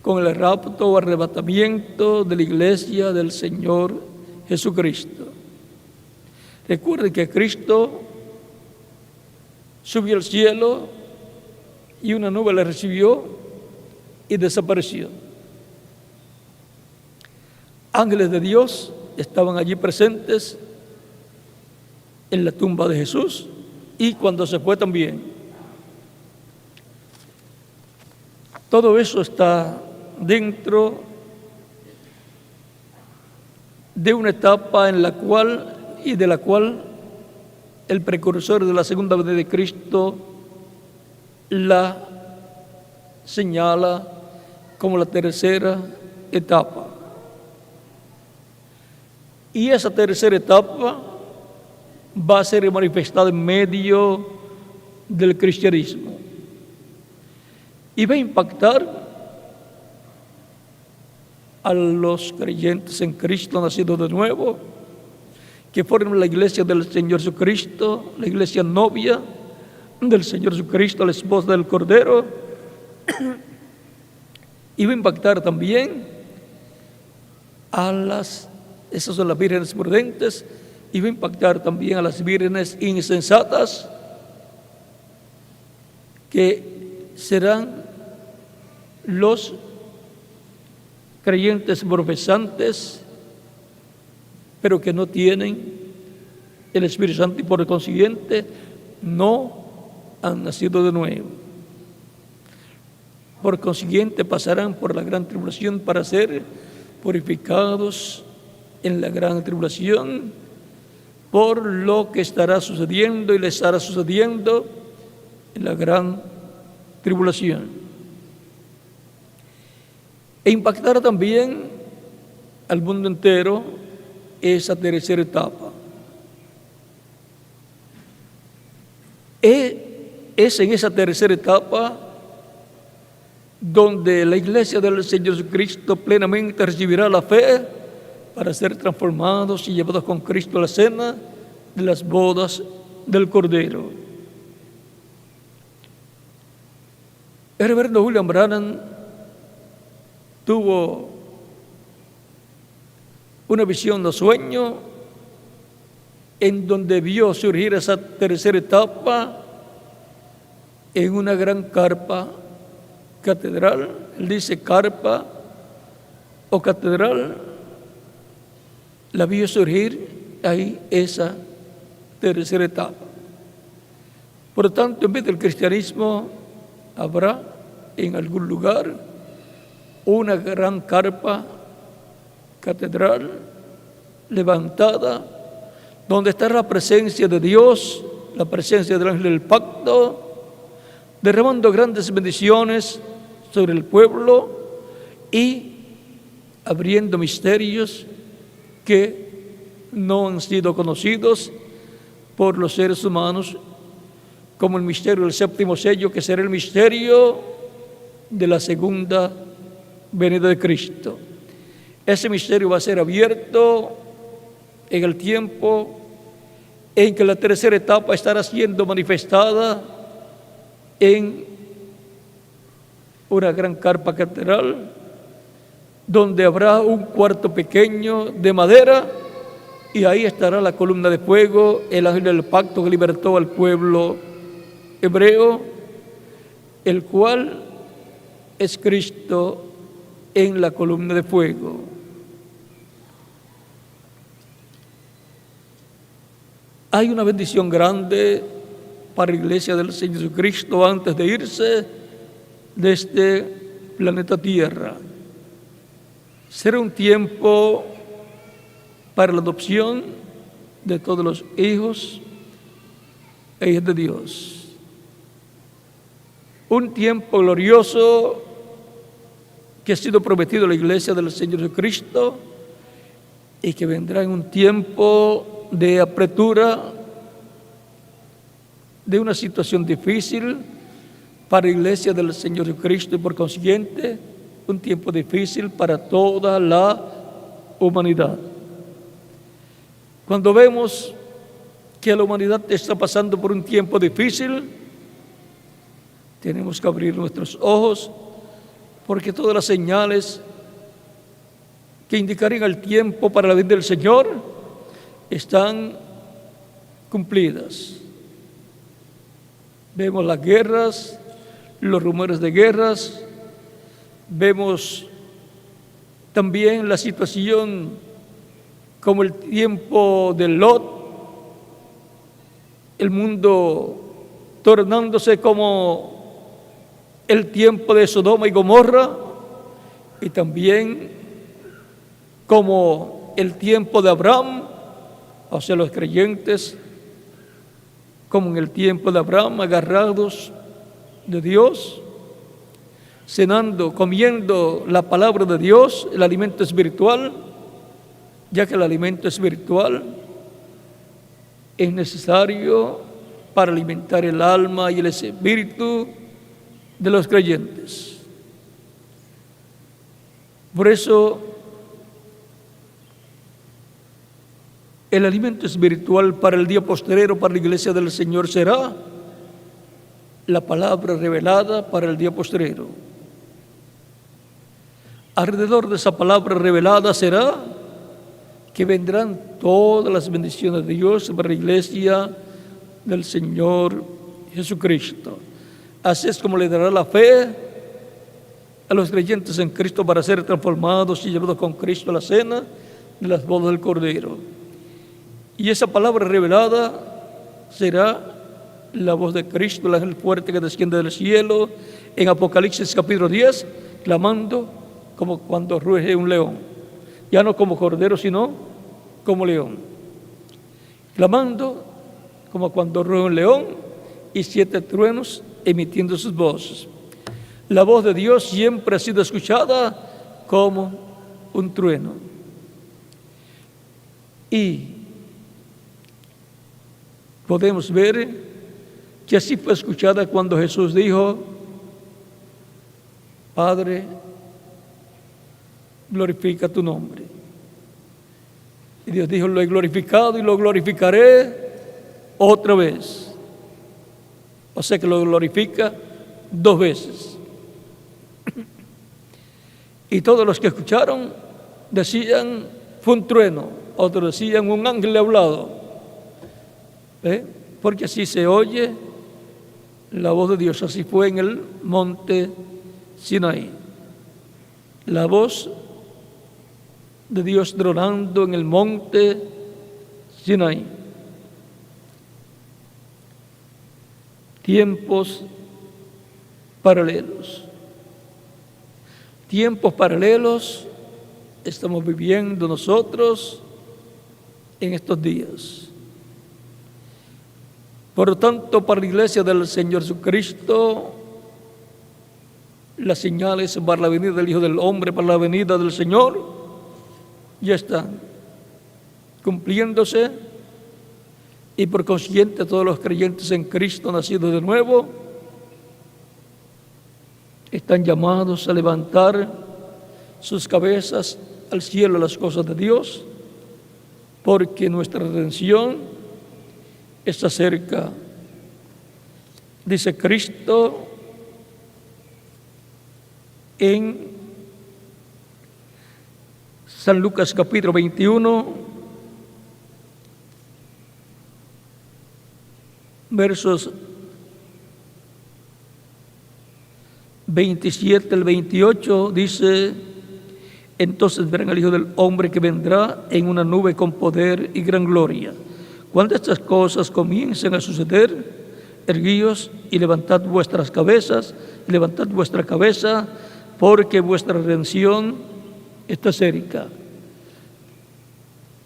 Speaker 1: con el rapto o arrebatamiento de la iglesia del Señor Jesucristo. Recuerden que Cristo subió al cielo y una nube le recibió y desapareció. Ángeles de Dios estaban allí presentes en la tumba de Jesús y cuando se fue también. Todo eso está dentro de una etapa en la cual y de la cual el precursor de la segunda venida de Cristo la señala como la tercera etapa. Y esa tercera etapa va a ser manifestada en medio del cristianismo y va a impactar a los creyentes en Cristo nacidos de nuevo, que forman la iglesia del Señor Jesucristo, la iglesia novia del Señor Jesucristo, la esposa del Cordero, y va a impactar también a esas son las vírgenes prudentes, y va a impactar también a las vírgenes insensatas, que serán los creyentes profesantes, pero que no tienen el Espíritu Santo y por consiguiente no han nacido de nuevo. Por consiguiente pasarán por la gran tribulación para ser purificados en la gran tribulación por lo que estará sucediendo y le estará sucediendo en la gran tribulación. E impactará también al mundo entero esa tercera etapa. Es en esa tercera etapa donde la iglesia del Señor Jesucristo plenamente recibirá la fe para ser transformados y llevados con Cristo a la cena de las bodas del Cordero. El reverendo William Branham tuvo una visión de sueño en donde vio surgir esa tercera etapa en una gran carpa catedral. Él dice carpa o catedral, la vio surgir ahí esa tercera etapa. Por lo tanto, en vez del cristianismo, habrá en algún lugar una gran carpa catedral levantada, donde estará la presencia de Dios, la presencia del ángel del pacto, derramando grandes bendiciones sobre el pueblo y abriendo misterios que no han sido conocidos por los seres humanos, como el misterio del séptimo sello, que será el misterio de la segunda venida de Cristo. Ese misterio va a ser abierto en el tiempo en que la tercera etapa estará siendo manifestada en una gran carpa catedral, donde habrá un cuarto pequeño de madera, y ahí estará la columna de fuego, el ángel del pacto que libertó al pueblo hebreo, el cual es Cristo en la columna de fuego. Hay una bendición grande para la iglesia del Señor Jesucristo antes de irse de este planeta Tierra. Será un tiempo para la adopción de todos los hijos e hijas de Dios. Un tiempo glorioso que ha sido prometido a la iglesia del Señor Jesucristo y que vendrá en un tiempo de apertura de una situación difícil para la iglesia del Señor Jesucristo y por consiguiente un tiempo difícil para toda la humanidad. Cuando vemos que la humanidad está pasando por un tiempo difícil, tenemos que abrir nuestros ojos, porque todas las señales que indicarían el tiempo para la venida del Señor están cumplidas. Vemos las guerras, los rumores de guerras, vemos también la situación como el tiempo de Lot, el mundo tornándose como el tiempo de Sodoma y Gomorra, y también como el tiempo de Abraham, o sea, los creyentes, como en el tiempo de Abraham, agarrados de Dios, cenando, comiendo la palabra de Dios, el alimento espiritual, ya que el alimento espiritual es necesario para alimentar el alma y el espíritu de los creyentes. Por eso, el alimento espiritual para el día postrero, para la iglesia del Señor, será la palabra revelada para el día postrero. Alrededor de esa palabra revelada será que vendrán todas las bendiciones de Dios para la iglesia del Señor Jesucristo. Así es como le dará la fe a los creyentes en Cristo para ser transformados y llevados con Cristo a la cena de las bodas del Cordero. Y esa palabra revelada será la voz de Cristo, el ángel fuerte que desciende del cielo, en Apocalipsis capítulo 10, clamando como cuando ruge un león. Ya no como cordero, sino como león. Clamando como cuando ruge un león, y 7 truenos emitiendo sus voces. La voz de Dios siempre ha sido escuchada como un trueno. Y podemos ver que así fue escuchada cuando Jesús dijo: Padre, glorifica tu nombre. Y Dios dijo: lo he glorificado y lo glorificaré otra vez. O sea que lo glorifica 2 veces. Y todos los que escucharon decían, fue un trueno, otros decían, un ángel le ha hablado. Porque así se oye la voz de Dios. Así fue en el monte Sinaí. La voz de Dios tronando en el monte Sinaí. Tiempos paralelos. Tiempos paralelos estamos viviendo nosotros en estos días. Por lo tanto, para la iglesia del Señor Jesucristo, las señales para la venida del Hijo del Hombre, para la venida del Señor, ya están cumpliéndose, y por consiguiente todos los creyentes en Cristo nacidos de nuevo están llamados a levantar sus cabezas al cielo, a las cosas de Dios, porque nuestra redención está cerca. Dice Cristo en San Lucas capítulo 21, versos 27 al 28, dice: entonces verán al Hijo del Hombre que vendrá en una nube con poder y gran gloria. Cuando estas cosas comiencen a suceder, erguíos y levantad vuestras cabezas, levantad vuestra cabeza, porque vuestra redención está cerca.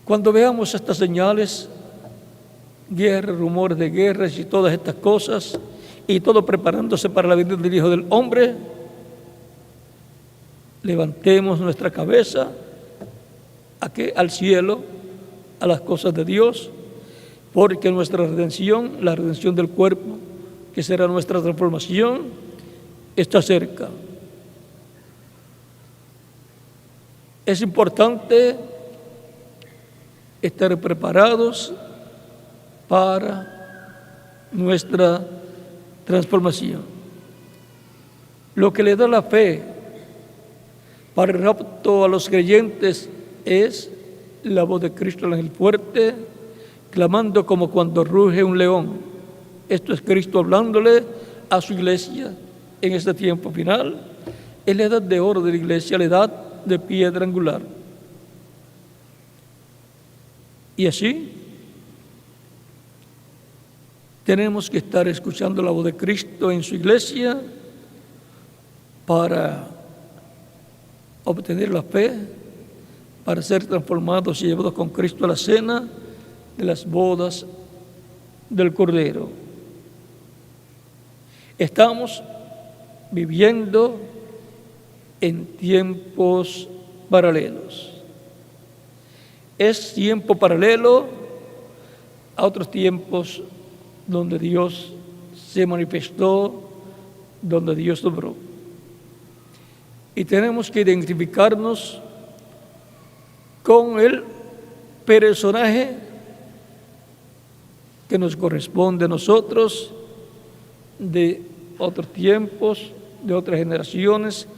Speaker 1: Cuando veamos estas señales, guerra, rumores de guerras y todas estas cosas, y todo preparándose para la venida del Hijo del Hombre, levantemos nuestra cabeza al cielo, a las cosas de Dios, porque nuestra redención, la redención del cuerpo, que será nuestra transformación, está cerca. Es importante estar preparados para nuestra transformación. Lo que le da la fe para el rapto a los creyentes es la voz de Cristo, el ángel fuerte, clamando como cuando ruge un león. Esto es Cristo hablándole a su iglesia en este tiempo final. Es la edad de oro de la iglesia, la edad de piedra angular. Y así tenemos que estar escuchando la voz de Cristo en su iglesia para obtener la fe, para ser transformados y llevados con Cristo a la cena de las bodas del Cordero. Estamos viviendo en tiempos paralelos. Es tiempo paralelo a otros tiempos donde Dios se manifestó, donde Dios obró. Y tenemos que identificarnos con el personaje que nos corresponde a nosotros de otros tiempos, de otras generaciones,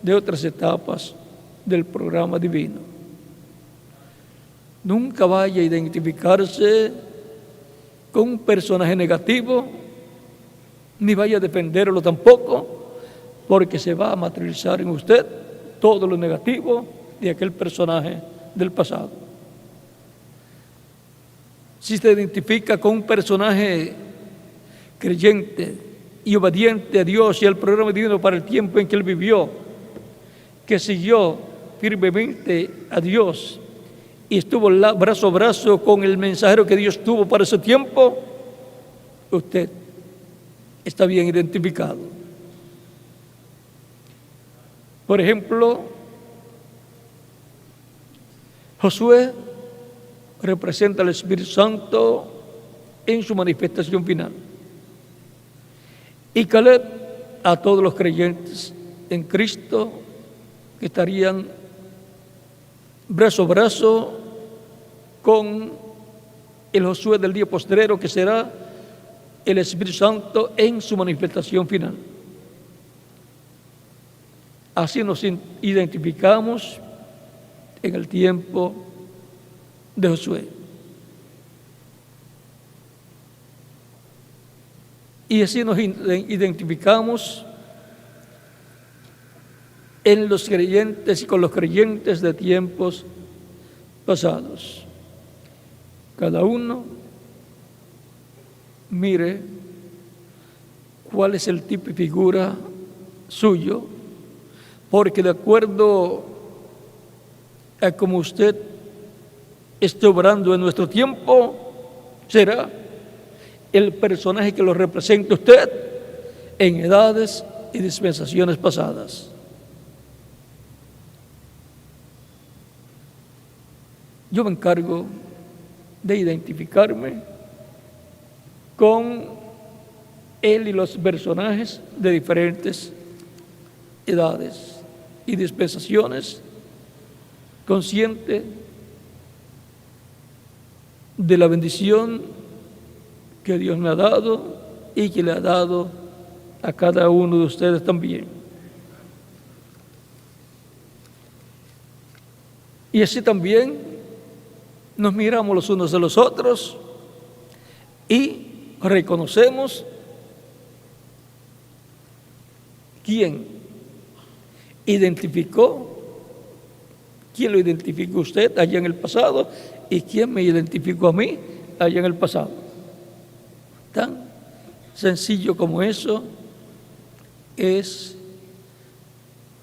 Speaker 1: de otras etapas del programa divino. Nunca vaya a identificarse con un personaje negativo, ni vaya a defenderlo tampoco, porque se va a materializar en usted todo lo negativo de aquel personaje del pasado. Si se identifica con un personaje creyente y obediente a Dios y al programa divino para el tiempo en que él vivió, que siguió firmemente a Dios y estuvo brazo a brazo con el mensajero que Dios tuvo para ese tiempo, usted está bien identificado. Por ejemplo, Josué representa al Espíritu Santo en su manifestación final. Y Caleb a todos los creyentes en Cristo que estarían brazo a brazo con el Josué del día postrero, que será el Espíritu Santo en su manifestación final. Así nos identificamos en el tiempo de Josué. Y así nos identificamos en los creyentes y con los creyentes de tiempos pasados. Cada uno mire cuál es el tipo y figura suyo, porque de acuerdo a como usted esté obrando en nuestro tiempo, será el personaje que lo represente usted en edades y dispensaciones pasadas. Yo me encargo de identificarme con él y los personajes de diferentes edades y dispensaciones, consciente de la bendición que Dios me ha dado y que le ha dado a cada uno de ustedes también. Y así también nos miramos los unos a los otros y reconocemos quién lo identificó usted allá en el pasado y quién me identificó a mí allá en el pasado. Tan sencillo como eso es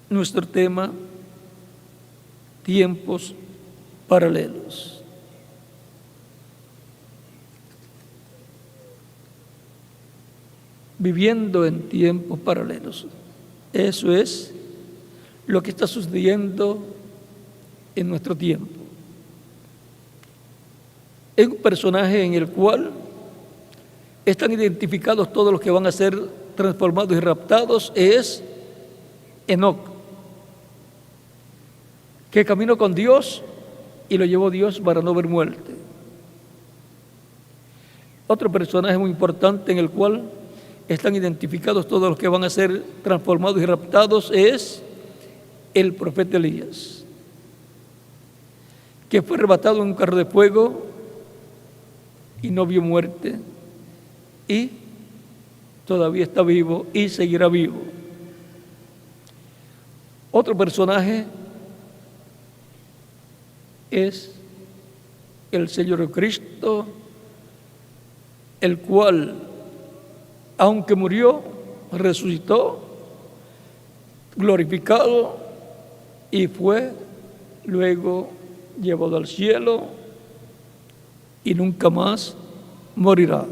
Speaker 1: nuestro tema, tiempos paralelos. Viviendo en tiempos paralelos. Eso es lo que está sucediendo en nuestro tiempo. Es un personaje en el cual están identificados todos los que van a ser transformados y raptados. Es Enoc, que caminó con Dios y lo llevó Dios para no ver muerte. Otro personaje muy importante en el cual están identificados todos los que van a ser transformados y raptados es el profeta Elías, que fue arrebatado en un carro de fuego y no vio muerte y todavía está vivo y seguirá vivo. Otro personaje es el Señor Cristo, el cual, aunque murió, resucitó, glorificado y fue luego llevado al cielo y nunca más morirá.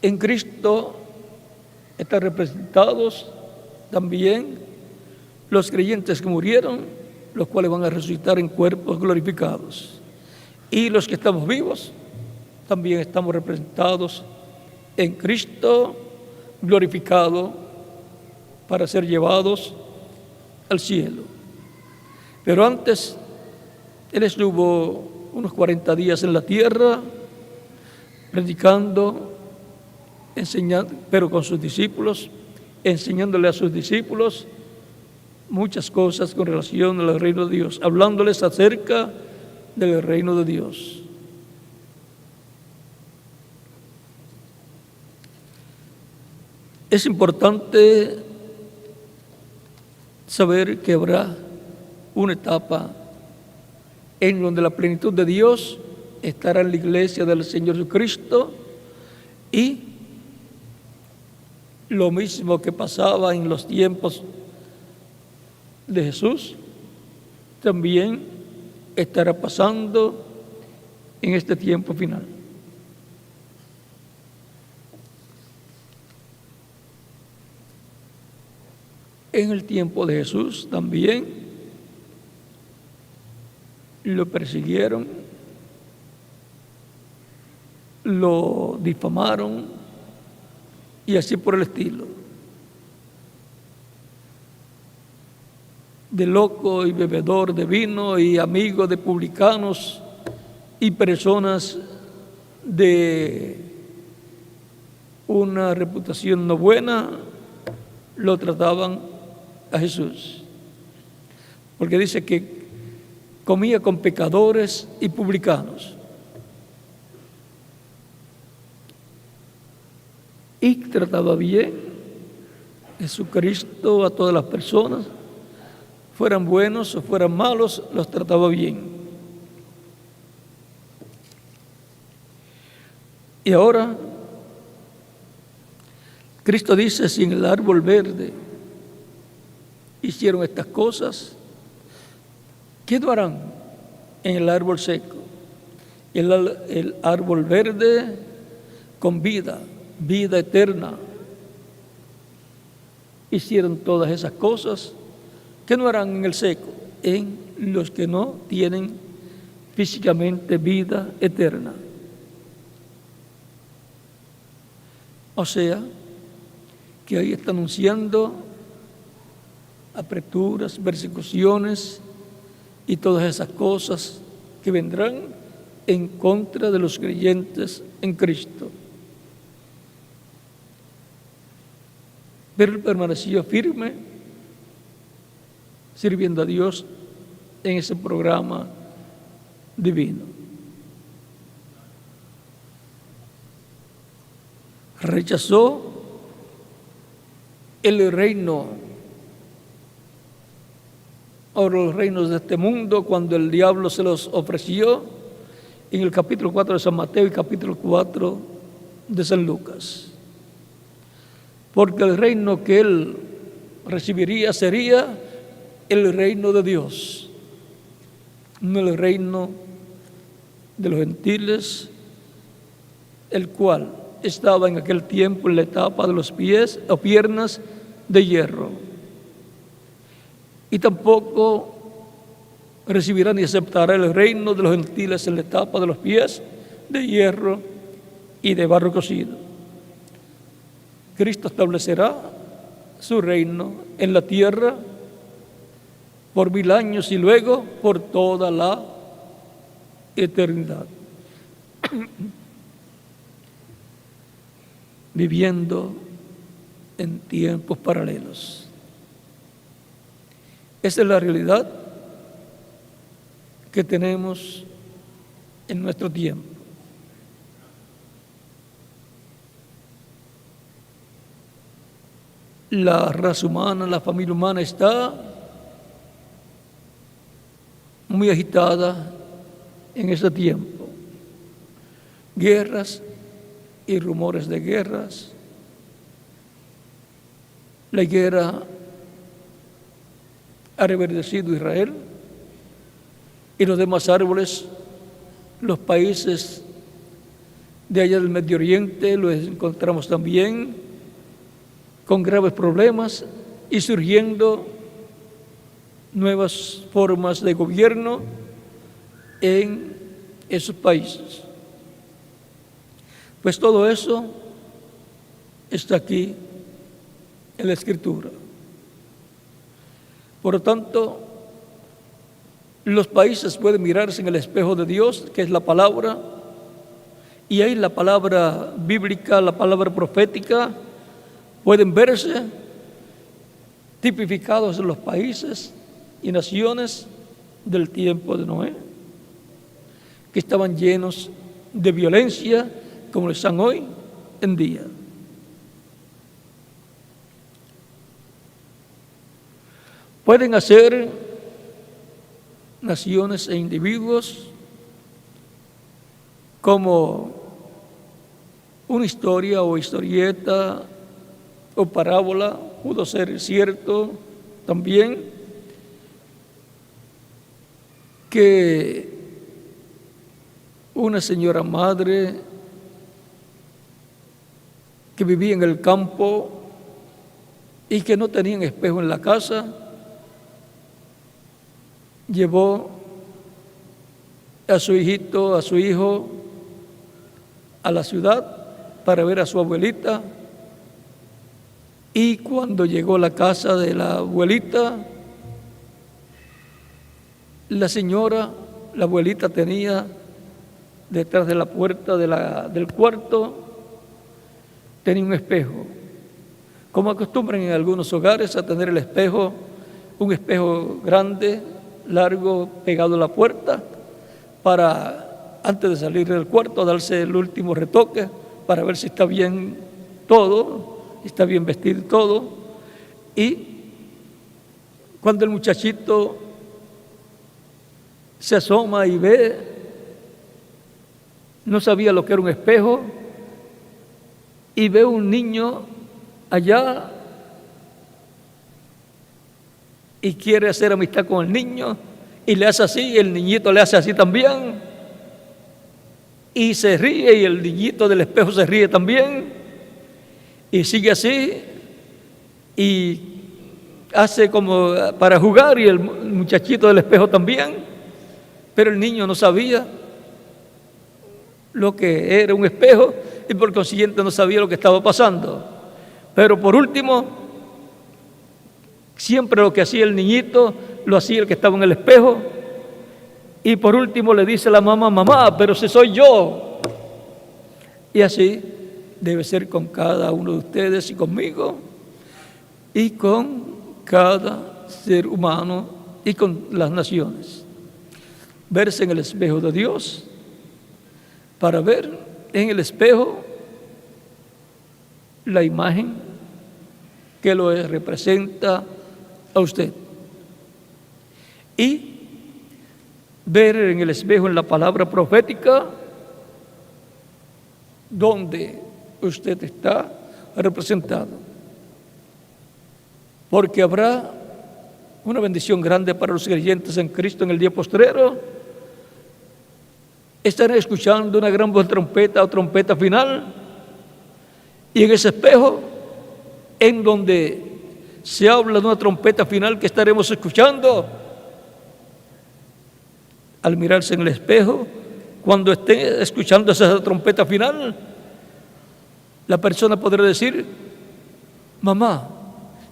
Speaker 1: En Cristo están representados también los creyentes que murieron, los cuales van a resucitar en cuerpos glorificados. Y los que estamos vivos, también estamos representados en Cristo glorificado para ser llevados al cielo. Pero antes, Él estuvo unos 40 días en la tierra, predicando, enseñando, pero con sus discípulos, enseñándole a sus discípulos muchas cosas con relación al reino de Dios, hablándoles acerca del reino de Dios. Es importante saber que habrá una etapa en donde la plenitud de Dios estará en la iglesia del Señor Jesucristo y lo mismo que pasaba en los tiempos de Jesús, también estará pasando en este tiempo final. En el tiempo de Jesús también lo persiguieron, lo difamaron y así por el estilo. De loco y bebedor de vino y amigo de publicanos y personas de una reputación no buena, lo trataban a Jesús, porque dice que comía con pecadores y publicanos. Y trataba bien Jesucristo a todas las personas, fueran buenos o fueran malos, los trataba bien. Y ahora Cristo dice: si en el árbol verde hicieron estas cosas, ¿qué no harán en el árbol seco? El árbol verde con vida, vida eterna, hicieron todas esas cosas, ¿qué no harán en el seco? En los que no tienen físicamente vida eterna. O sea, que ahí está anunciando apreturas, persecuciones y todas esas cosas que vendrán en contra de los creyentes en Cristo. Pero él permaneció firme, sirviendo a Dios en ese programa divino. Rechazó el reino o los reinos de este mundo cuando el diablo se los ofreció en el capítulo 4 de San Mateo y capítulo 4 de San Lucas. Porque el reino que él recibiría sería el reino de Dios, no el reino de los gentiles, el cual estaba en aquel tiempo en la etapa de los pies o piernas de hierro. Y tampoco recibirá ni aceptará el reino de los gentiles en la etapa de los pies de hierro y de barro cocido. Cristo establecerá su reino en la tierra por 1000 años y luego por toda la eternidad. Viviendo en tiempos paralelos. Esa es la realidad que tenemos en nuestro tiempo. La raza humana, la familia humana está muy agitada en ese tiempo. Guerras y rumores de guerras. La guerra ha reverdecido Israel y los demás árboles, los países de allá del Medio Oriente, los encontramos también con graves problemas y surgiendo nuevas formas de gobierno en esos países. Pues todo eso está aquí en la Escritura. Por lo tanto, los países pueden mirarse en el espejo de Dios, que es la palabra, y ahí la palabra bíblica, la palabra profética, pueden verse tipificados en los países y naciones del tiempo de Noé, que estaban llenos de violencia, como lo están hoy en día. Pueden hacer naciones e individuos como una historia o historieta o parábola, pudo ser cierto también, que una señora madre que vivía en el campo y que no tenía espejo en la casa, llevó a su hijito, a su hijo, a la ciudad para ver a su abuelita. Y cuando llegó a la casa de la abuelita, la abuelita tenía detrás de la puerta del cuarto, tenía un espejo como acostumbran en algunos hogares a tener el espejo, un espejo grande, largo, pegado a la puerta, para antes de salir del cuarto darse el último retoque para ver si está bien todo, está bien vestido todo. Y cuando el muchachito se asoma y ve, no sabía lo que era un espejo, y ve un niño allá y quiere hacer amistad con el niño y le hace así, y el niñito le hace así también, y se ríe, y el niñito del espejo se ríe también, y sigue así y hace como para jugar, y el muchachito del espejo también, pero el niño no sabía lo que era un espejo y por consiguiente no sabía lo que estaba pasando. Pero por último, siempre lo que hacía el niñito lo hacía el que estaba en el espejo, y por último le dice a la mamá: mamá, pero si soy yo. Y así debe ser con cada uno de ustedes y conmigo y con cada ser humano y con las naciones. Verse en el espejo de Dios para ver en el espejo la imagen que lo representa a usted, y ver en el espejo, en la palabra profética, donde usted está representado, porque habrá una bendición grande para los creyentes en Cristo en el día postrero. Estarán escuchando una gran voz de trompeta o trompeta final, y en ese espejo, en donde se habla de una trompeta final que estaremos escuchando, al mirarse en el espejo, cuando esté escuchando esa trompeta final, la persona podrá decir: mamá,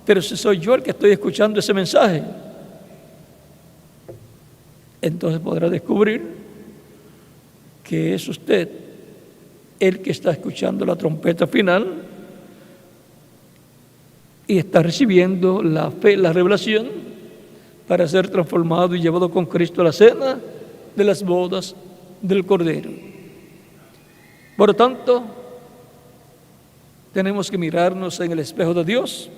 Speaker 1: pero si soy yo el que estoy escuchando ese mensaje. Entonces podrá descubrir que es usted el que está escuchando la trompeta final y está recibiendo la fe, la revelación, para ser transformado y llevado con Cristo a la cena de las bodas del Cordero. Por lo tanto, tenemos que mirarnos en el espejo de Dios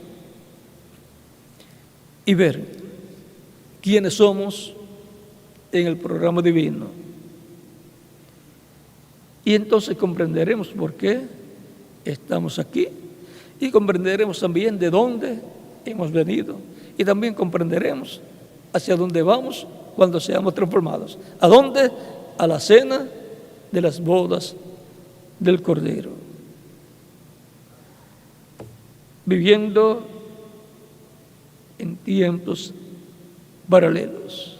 Speaker 1: y ver quiénes somos en el programa divino. Y entonces comprenderemos por qué estamos aquí, y comprenderemos también de dónde hemos venido, y también comprenderemos hacia dónde vamos cuando seamos transformados. ¿A dónde? A la cena de las bodas del Cordero. Viviendo en tiempos paralelos.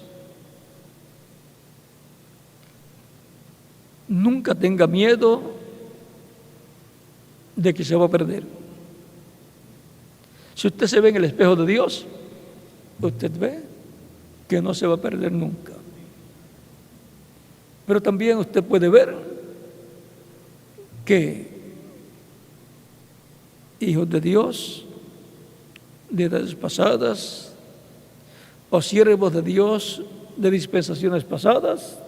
Speaker 1: Nunca tenga miedo de que se va a perder. Si usted se ve en el espejo de Dios, usted ve que no se va a perder nunca. Pero también usted puede ver que hijos de Dios de edades pasadas o siervos de Dios de dispensaciones pasadas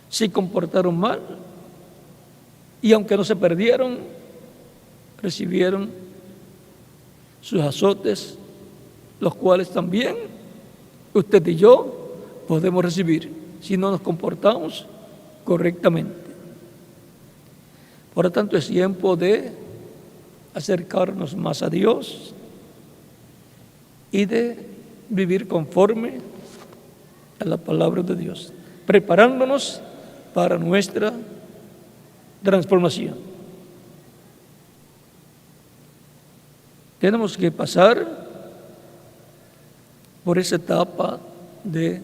Speaker 1: se comportaron mal, y aunque no se perdieron, recibieron sus azotes, los cuales también usted y yo podemos recibir si no nos comportamos correctamente. Por lo tanto, es tiempo de acercarnos más a Dios y de vivir conforme a la palabra de Dios, preparándonos para nuestra transformación. Tenemos que pasar por esa etapa de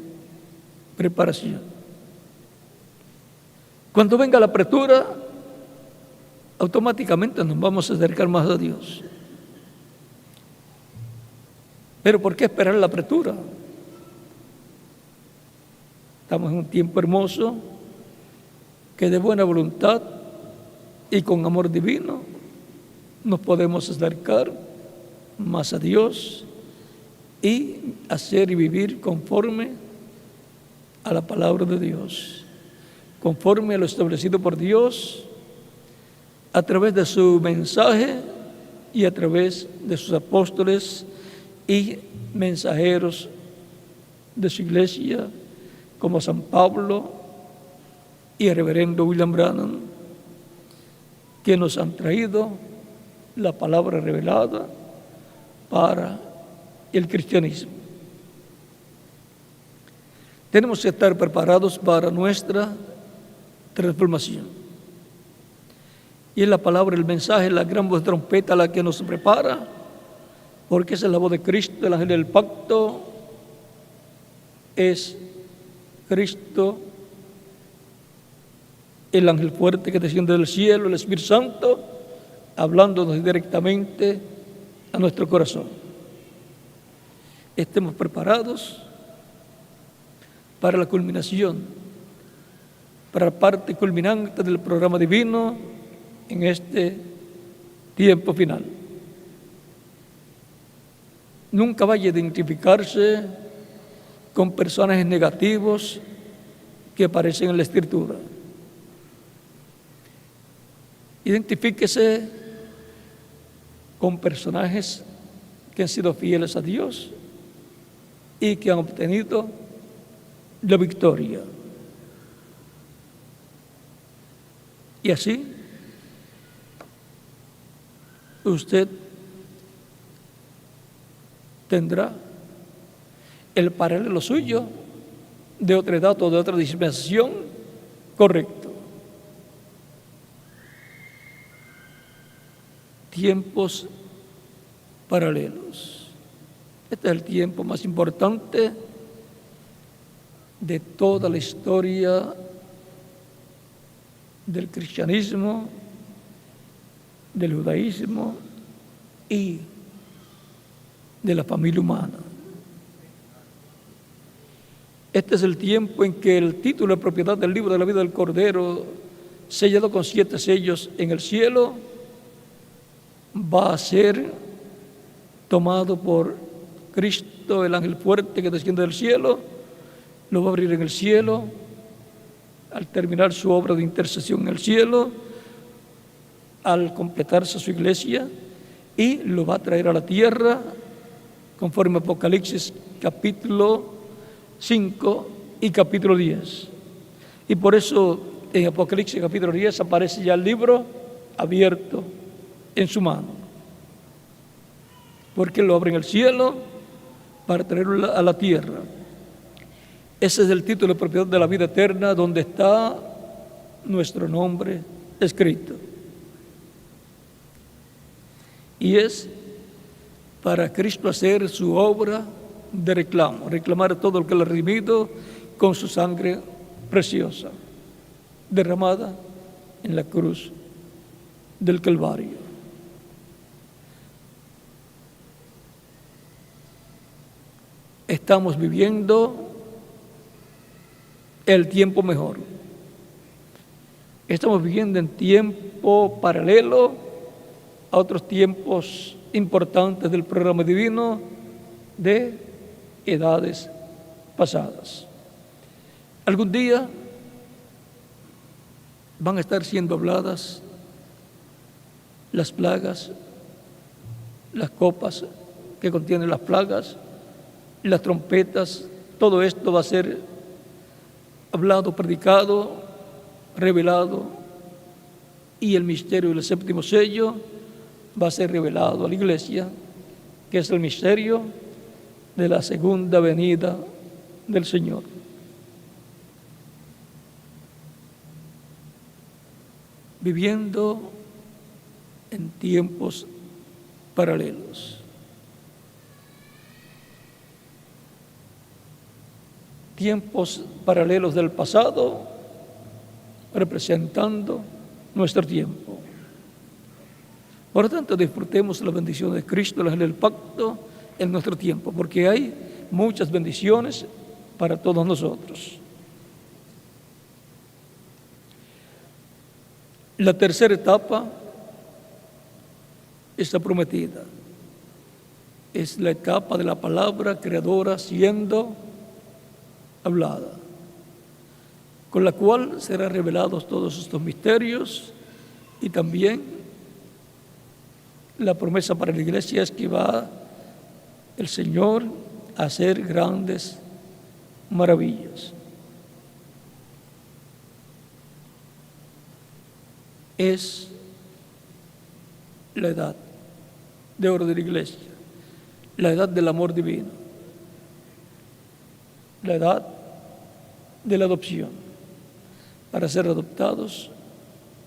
Speaker 1: preparación. Cuando venga la apertura, automáticamente nos vamos a acercar más a Dios. Pero ¿por qué esperar la apertura? Estamos en un tiempo hermoso que de buena voluntad y con amor divino nos podemos acercar más a Dios y hacer y vivir conforme a la palabra de Dios, conforme a lo establecido por Dios a través de su mensaje y a través de sus apóstoles y mensajeros de su iglesia, como San Pablo y el reverendo William Branham, que nos han traído la palabra revelada para el cristianismo. Tenemos que estar preparados para nuestra transformación. Y es la palabra, el mensaje, la gran voz de trompeta la que nos prepara, porque esa es la voz de Cristo, el ángel del pacto. Es Cristo, el ángel fuerte que desciende del cielo, el Espíritu Santo, hablándonos directamente a nuestro corazón. Estemos preparados para la culminación, para la parte culminante del programa divino en este tiempo final. Nunca vaya a identificarse con personajes negativos que aparecen en la Escritura. Identifíquese con personajes que han sido fieles a Dios y que han obtenido la victoria. Y así, usted tendrá el paralelo suyo de otra edad o de otra dispensación correcto. Tiempos paralelos. Este es el tiempo más importante de toda la historia del cristianismo, del judaísmo y de la familia humana. Este es el tiempo en que el título de propiedad del libro de la vida del Cordero, sellado con 7 sellos en el cielo, va a ser tomado por Cristo, el ángel fuerte que desciende del cielo, lo va a abrir en el cielo, al terminar su obra de intercesión en el cielo, al completarse su iglesia, y lo va a traer a la tierra, conforme a Apocalipsis capítulo 5 y capítulo 10. Y por eso en Apocalipsis capítulo 10 aparece ya el libro abierto en su mano, porque lo abre en el cielo para traerlo a la tierra. Ese es el título de propiedad de la vida eterna, donde está nuestro nombre escrito. Y es para Cristo hacer su obra de reclamo, reclamar todo lo que le ha redimido con su sangre preciosa, derramada en la cruz del Calvario. Estamos viviendo el tiempo mejor. Estamos viviendo en tiempo paralelo a otros tiempos importantes del programa divino de edades pasadas. Algún día van a estar siendo habladas las plagas, las copas que contienen las plagas, las trompetas. Todo esto va a ser hablado, predicado, revelado, y el misterio del 7º sello va a ser revelado a la iglesia, que es el misterio de la segunda venida del Señor. Viviendo en tiempos paralelos. Tiempos paralelos del pasado, representando nuestro tiempo. Por lo tanto, disfrutemos la bendición de Cristo, el ángel del pacto, en nuestro tiempo, porque hay muchas bendiciones para todos nosotros. La tercera etapa está prometida. es la etapa de la palabra creadora siendo hablada, con la cual serán revelados todos estos misterios, y también la promesa para la iglesia es que va el Señor a hacer grandes maravillas. Es la edad de oro de la iglesia, la edad del amor divino, la edad de la adopción, para ser adoptados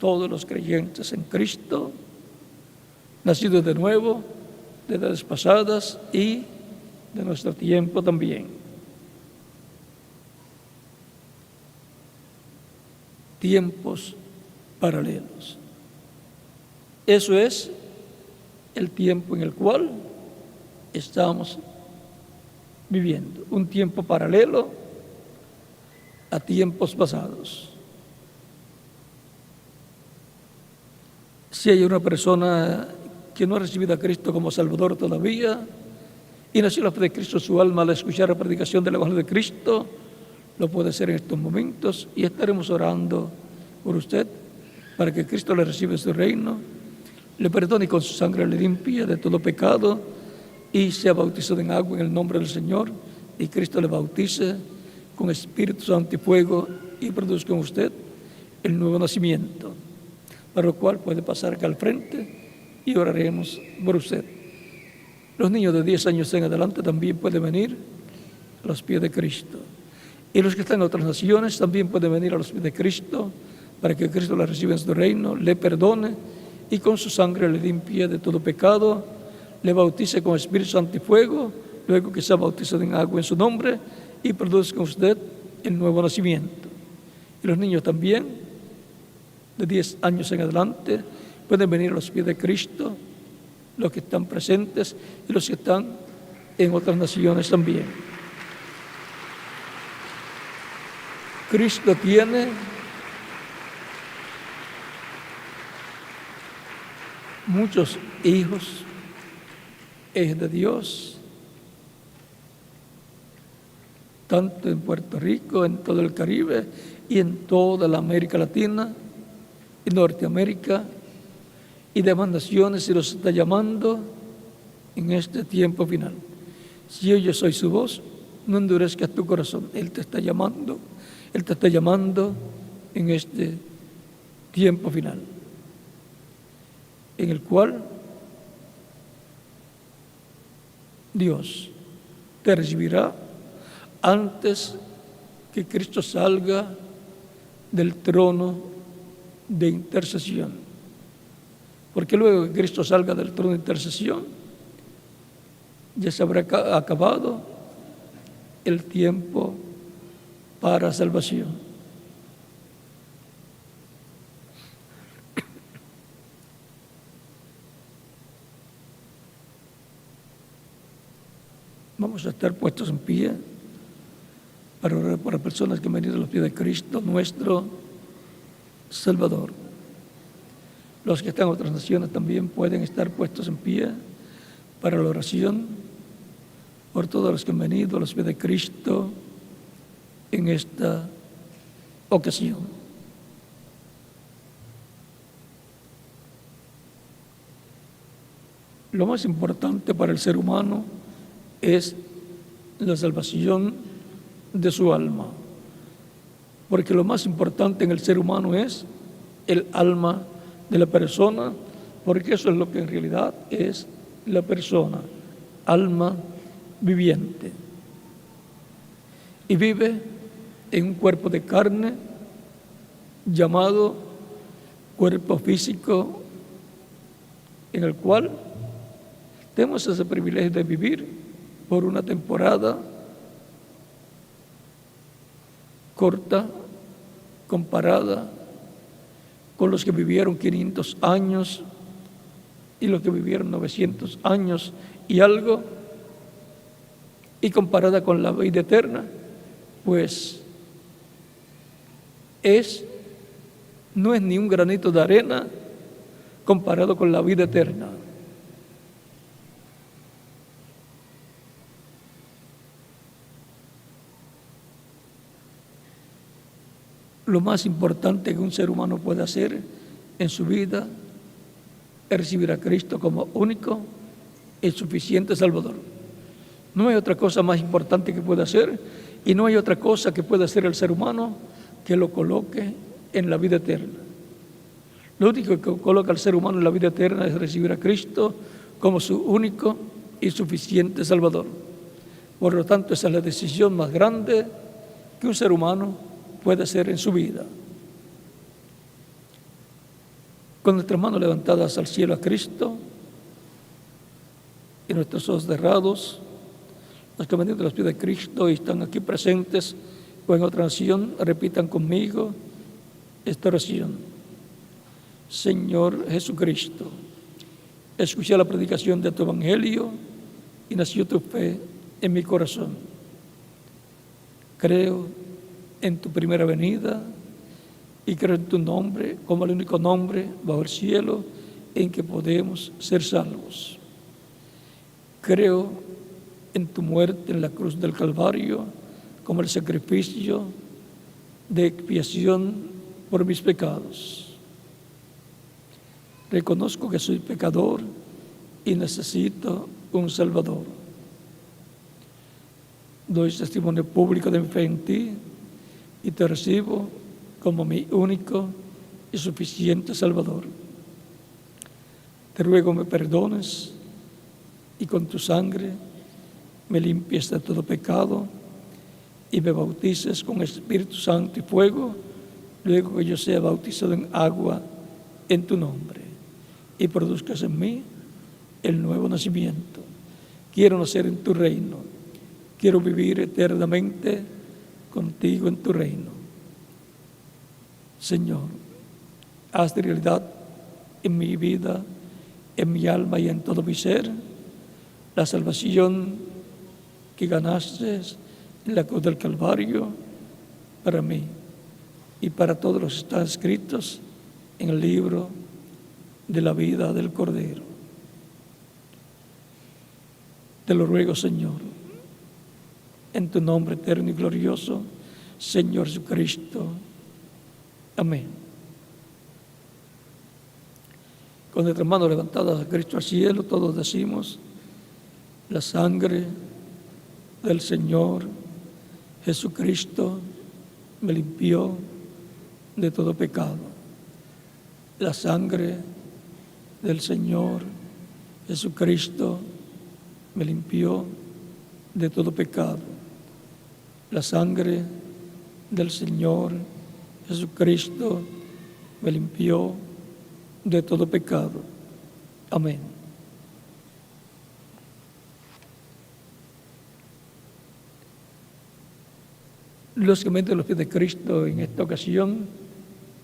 Speaker 1: todos los creyentes en Cristo, nacidos de nuevo, de edades pasadas y de nuestro tiempo también. Tiempos paralelos. Eso es el tiempo en el cual estamos viviendo, un tiempo paralelo a tiempos pasados. Si hay una persona que no ha recibido a Cristo como Salvador todavía y nació la fe de Cristo en su alma al escuchar la predicación del Evangelio de Cristo, lo puede hacer en estos momentos, y estaremos orando por usted para que Cristo le reciba en su reino, le perdone y con su sangre le limpie de todo pecado y sea bautizado en agua en el nombre del Señor, y Cristo le bautice con Espíritu Santo y fuego y produzca en usted el nuevo nacimiento, para lo cual puede pasar acá al frente y oraremos por usted. Los niños de 10 años en adelante también pueden venir a los pies de Cristo, y los que están en otras naciones también pueden venir a los pies de Cristo para que Cristo la reciba en su reino, le perdone y con su sangre le limpie de todo pecado, le bautice con Espíritu Santo y fuego, luego que sea bautizado en agua en su nombre, y produzca en usted el nuevo nacimiento. Y los niños también, de 10 años en adelante, pueden venir a los pies de Cristo, los que están presentes y los que están en otras naciones también. Cristo tiene muchos hijos, es de Dios, tanto en Puerto Rico, en todo el Caribe y en toda la América Latina y Norteamérica y demás naciones, y los está llamando en este tiempo final. Si oyes hoy su voz, no endurezcas tu corazón. Él te está llamando en este tiempo final, en el cual Dios te recibirá antes que Cristo salga del trono de intercesión. Porque luego que Cristo salga del trono de intercesión, ya se habrá acabado el tiempo para salvación. Vamos a estar puestos en pie para orar por las personas que han venido a los pies de Cristo, nuestro Salvador. Los que están en otras naciones también pueden estar puestos en pie para la oración por todos los que han venido a los pies de Cristo en esta ocasión. Lo más importante para el ser humano es la salvación de su alma, porque lo más importante en el ser humano es el alma de la persona, porque eso es lo que en realidad es la persona, alma viviente, y vive en un cuerpo de carne llamado cuerpo físico, en el cual tenemos ese privilegio de vivir por una temporada corta comparada con los que vivieron 500 años y los que vivieron 900 años y algo, y comparada con la vida eterna, pues no es ni un granito de arena comparado con la vida eterna. lo más importante que un ser humano puede hacer en su vida es recibir a Cristo como único y suficiente Salvador. No hay otra cosa más importante que pueda hacer, y no hay otra cosa que pueda hacer el ser humano que lo coloque en la vida eterna. Lo único que coloca al ser humano en la vida eterna es recibir a Cristo como su único y suficiente Salvador. Por lo tanto, esa es la decisión más grande que un ser humano puede hacer en su vida. Con nuestras manos levantadas al cielo a Cristo y nuestros ojos cerrados, los que han venido de los pies de Cristo y están aquí presentes o en otra nación, repitan conmigo esta oración. Señor Jesucristo, escuché la predicación de tu evangelio y nació tu fe en mi corazón. Creo en tu primera venida y creo en tu nombre como el único nombre bajo el cielo en que podemos ser salvos. Creo en tu muerte en la cruz del Calvario como el sacrificio de expiación por mis pecados. Reconozco que soy pecador y necesito un Salvador. Doy testimonio público de mi fe en ti y te recibo como mi único y suficiente Salvador. Te ruego me perdones y con tu sangre me limpies de todo pecado y me bautices con Espíritu Santo y fuego, luego que yo sea bautizado en agua en tu nombre, y produzcas en mí el nuevo nacimiento. Quiero nacer en tu reino, quiero vivir eternamente contigo en tu reino. Señor, haz de realidad en mi vida, en mi alma y en todo mi ser la salvación que ganaste en la cruz del Calvario para mí y para todos los que están escritos en el libro de la vida del Cordero. Te lo ruego, Señor, en tu nombre eterno y glorioso, Señor Jesucristo. Amén. Con nuestras manos levantadas a Cristo al cielo, todos decimos: la sangre del Señor Jesucristo me limpió de todo pecado. La sangre del Señor Jesucristo me limpió de todo pecado. La sangre del Señor Jesucristo me limpió de todo pecado. Amén. Los que meten los pies de Cristo en esta ocasión,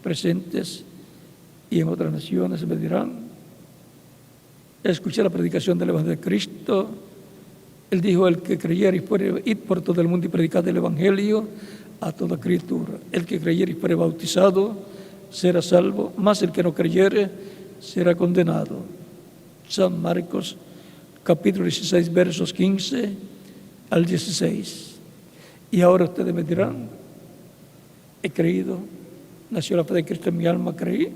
Speaker 1: presentes y en otras naciones, me dirán: escuché la predicación del Evangelio de Cristo. Él dijo: el que creyere y fuere, id por todo el mundo y predicad el Evangelio a toda criatura. El que creyere y fuere bautizado será salvo, mas el que no creyere será condenado. San Marcos, capítulo 16, versos 15 al 16. Y ahora ustedes me dirán: he creído, nació la fe de Cristo en mi alma, creí,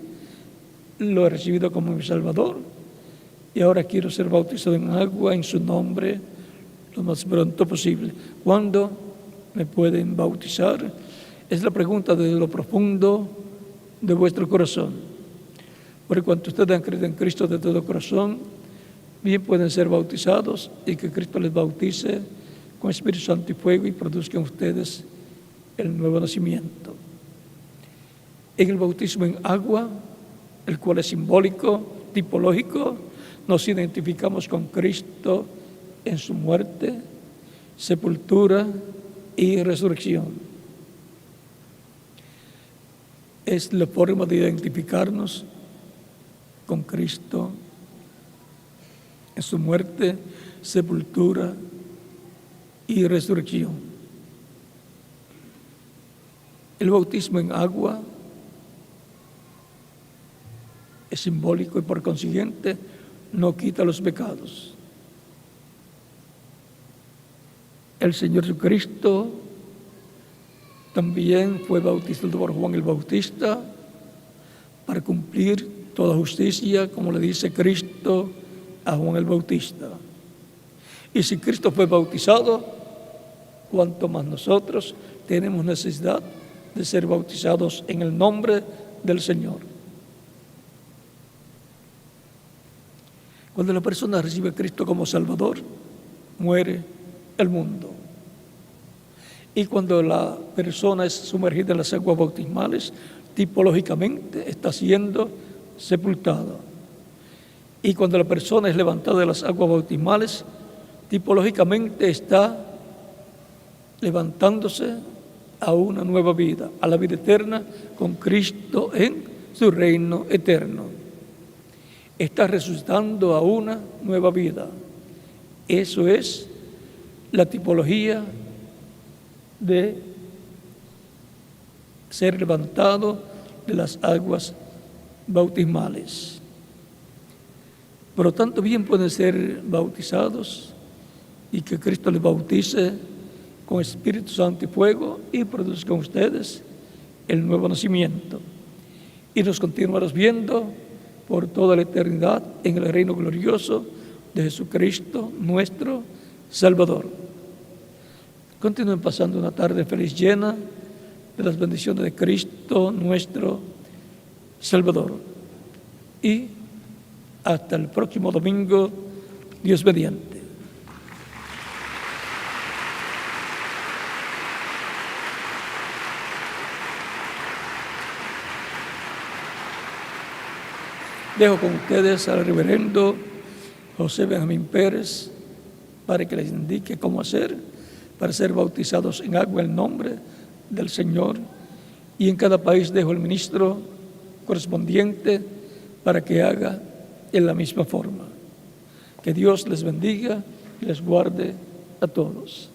Speaker 1: lo he recibido como mi Salvador, y ahora quiero ser bautizado en agua en su nombre lo más pronto posible. ¿Cuándo me pueden bautizar? Es la pregunta desde lo profundo de vuestro corazón. Por cuanto ustedes han creído en Cristo de todo corazón, bien pueden ser bautizados y que Cristo les bautice con Espíritu Santo y fuego y produzcan ustedes el nuevo nacimiento. En el bautismo en agua, el cual es simbólico, tipológico, nos identificamos con Cristo en su muerte, sepultura y resurrección. Es la forma de identificarnos con Cristo en su muerte, sepultura y resurrección. El bautismo en agua es simbólico y por consiguiente no quita los pecados. El Señor Jesucristo También fue bautizado por Juan el Bautista para cumplir toda justicia, como le dice Cristo a Juan el Bautista. Y si Cristo fue bautizado, cuanto más nosotros tenemos necesidad de ser bautizados en el nombre del Señor. Cuando la persona recibe a Cristo como Salvador, muere el mundo. Y cuando la persona es sumergida en las aguas bautismales, tipológicamente está siendo sepultada. Y cuando la persona es levantada de las aguas bautismales, tipológicamente está levantándose a una nueva vida, a la vida eterna con Cristo en su reino eterno. Está resucitando a una nueva vida. Eso es la tipología de ser levantado de las aguas bautismales. Por lo tanto, bien pueden ser bautizados y que Cristo les bautice con Espíritu Santo y fuego y produzca en ustedes el nuevo nacimiento. Y nos continuaremos viendo por toda la eternidad en el reino glorioso de Jesucristo, nuestro Salvador. Continúen pasando una tarde feliz, llena de las bendiciones de Cristo, nuestro Salvador. Y hasta el próximo domingo, Dios mediante. Dejo con ustedes al reverendo José Benjamín Pérez para que les indique cómo hacer para ser bautizados en agua en el nombre del Señor. Y en cada país dejo el ministro correspondiente para que haga en la misma forma. Que Dios les bendiga y les guarde a todos.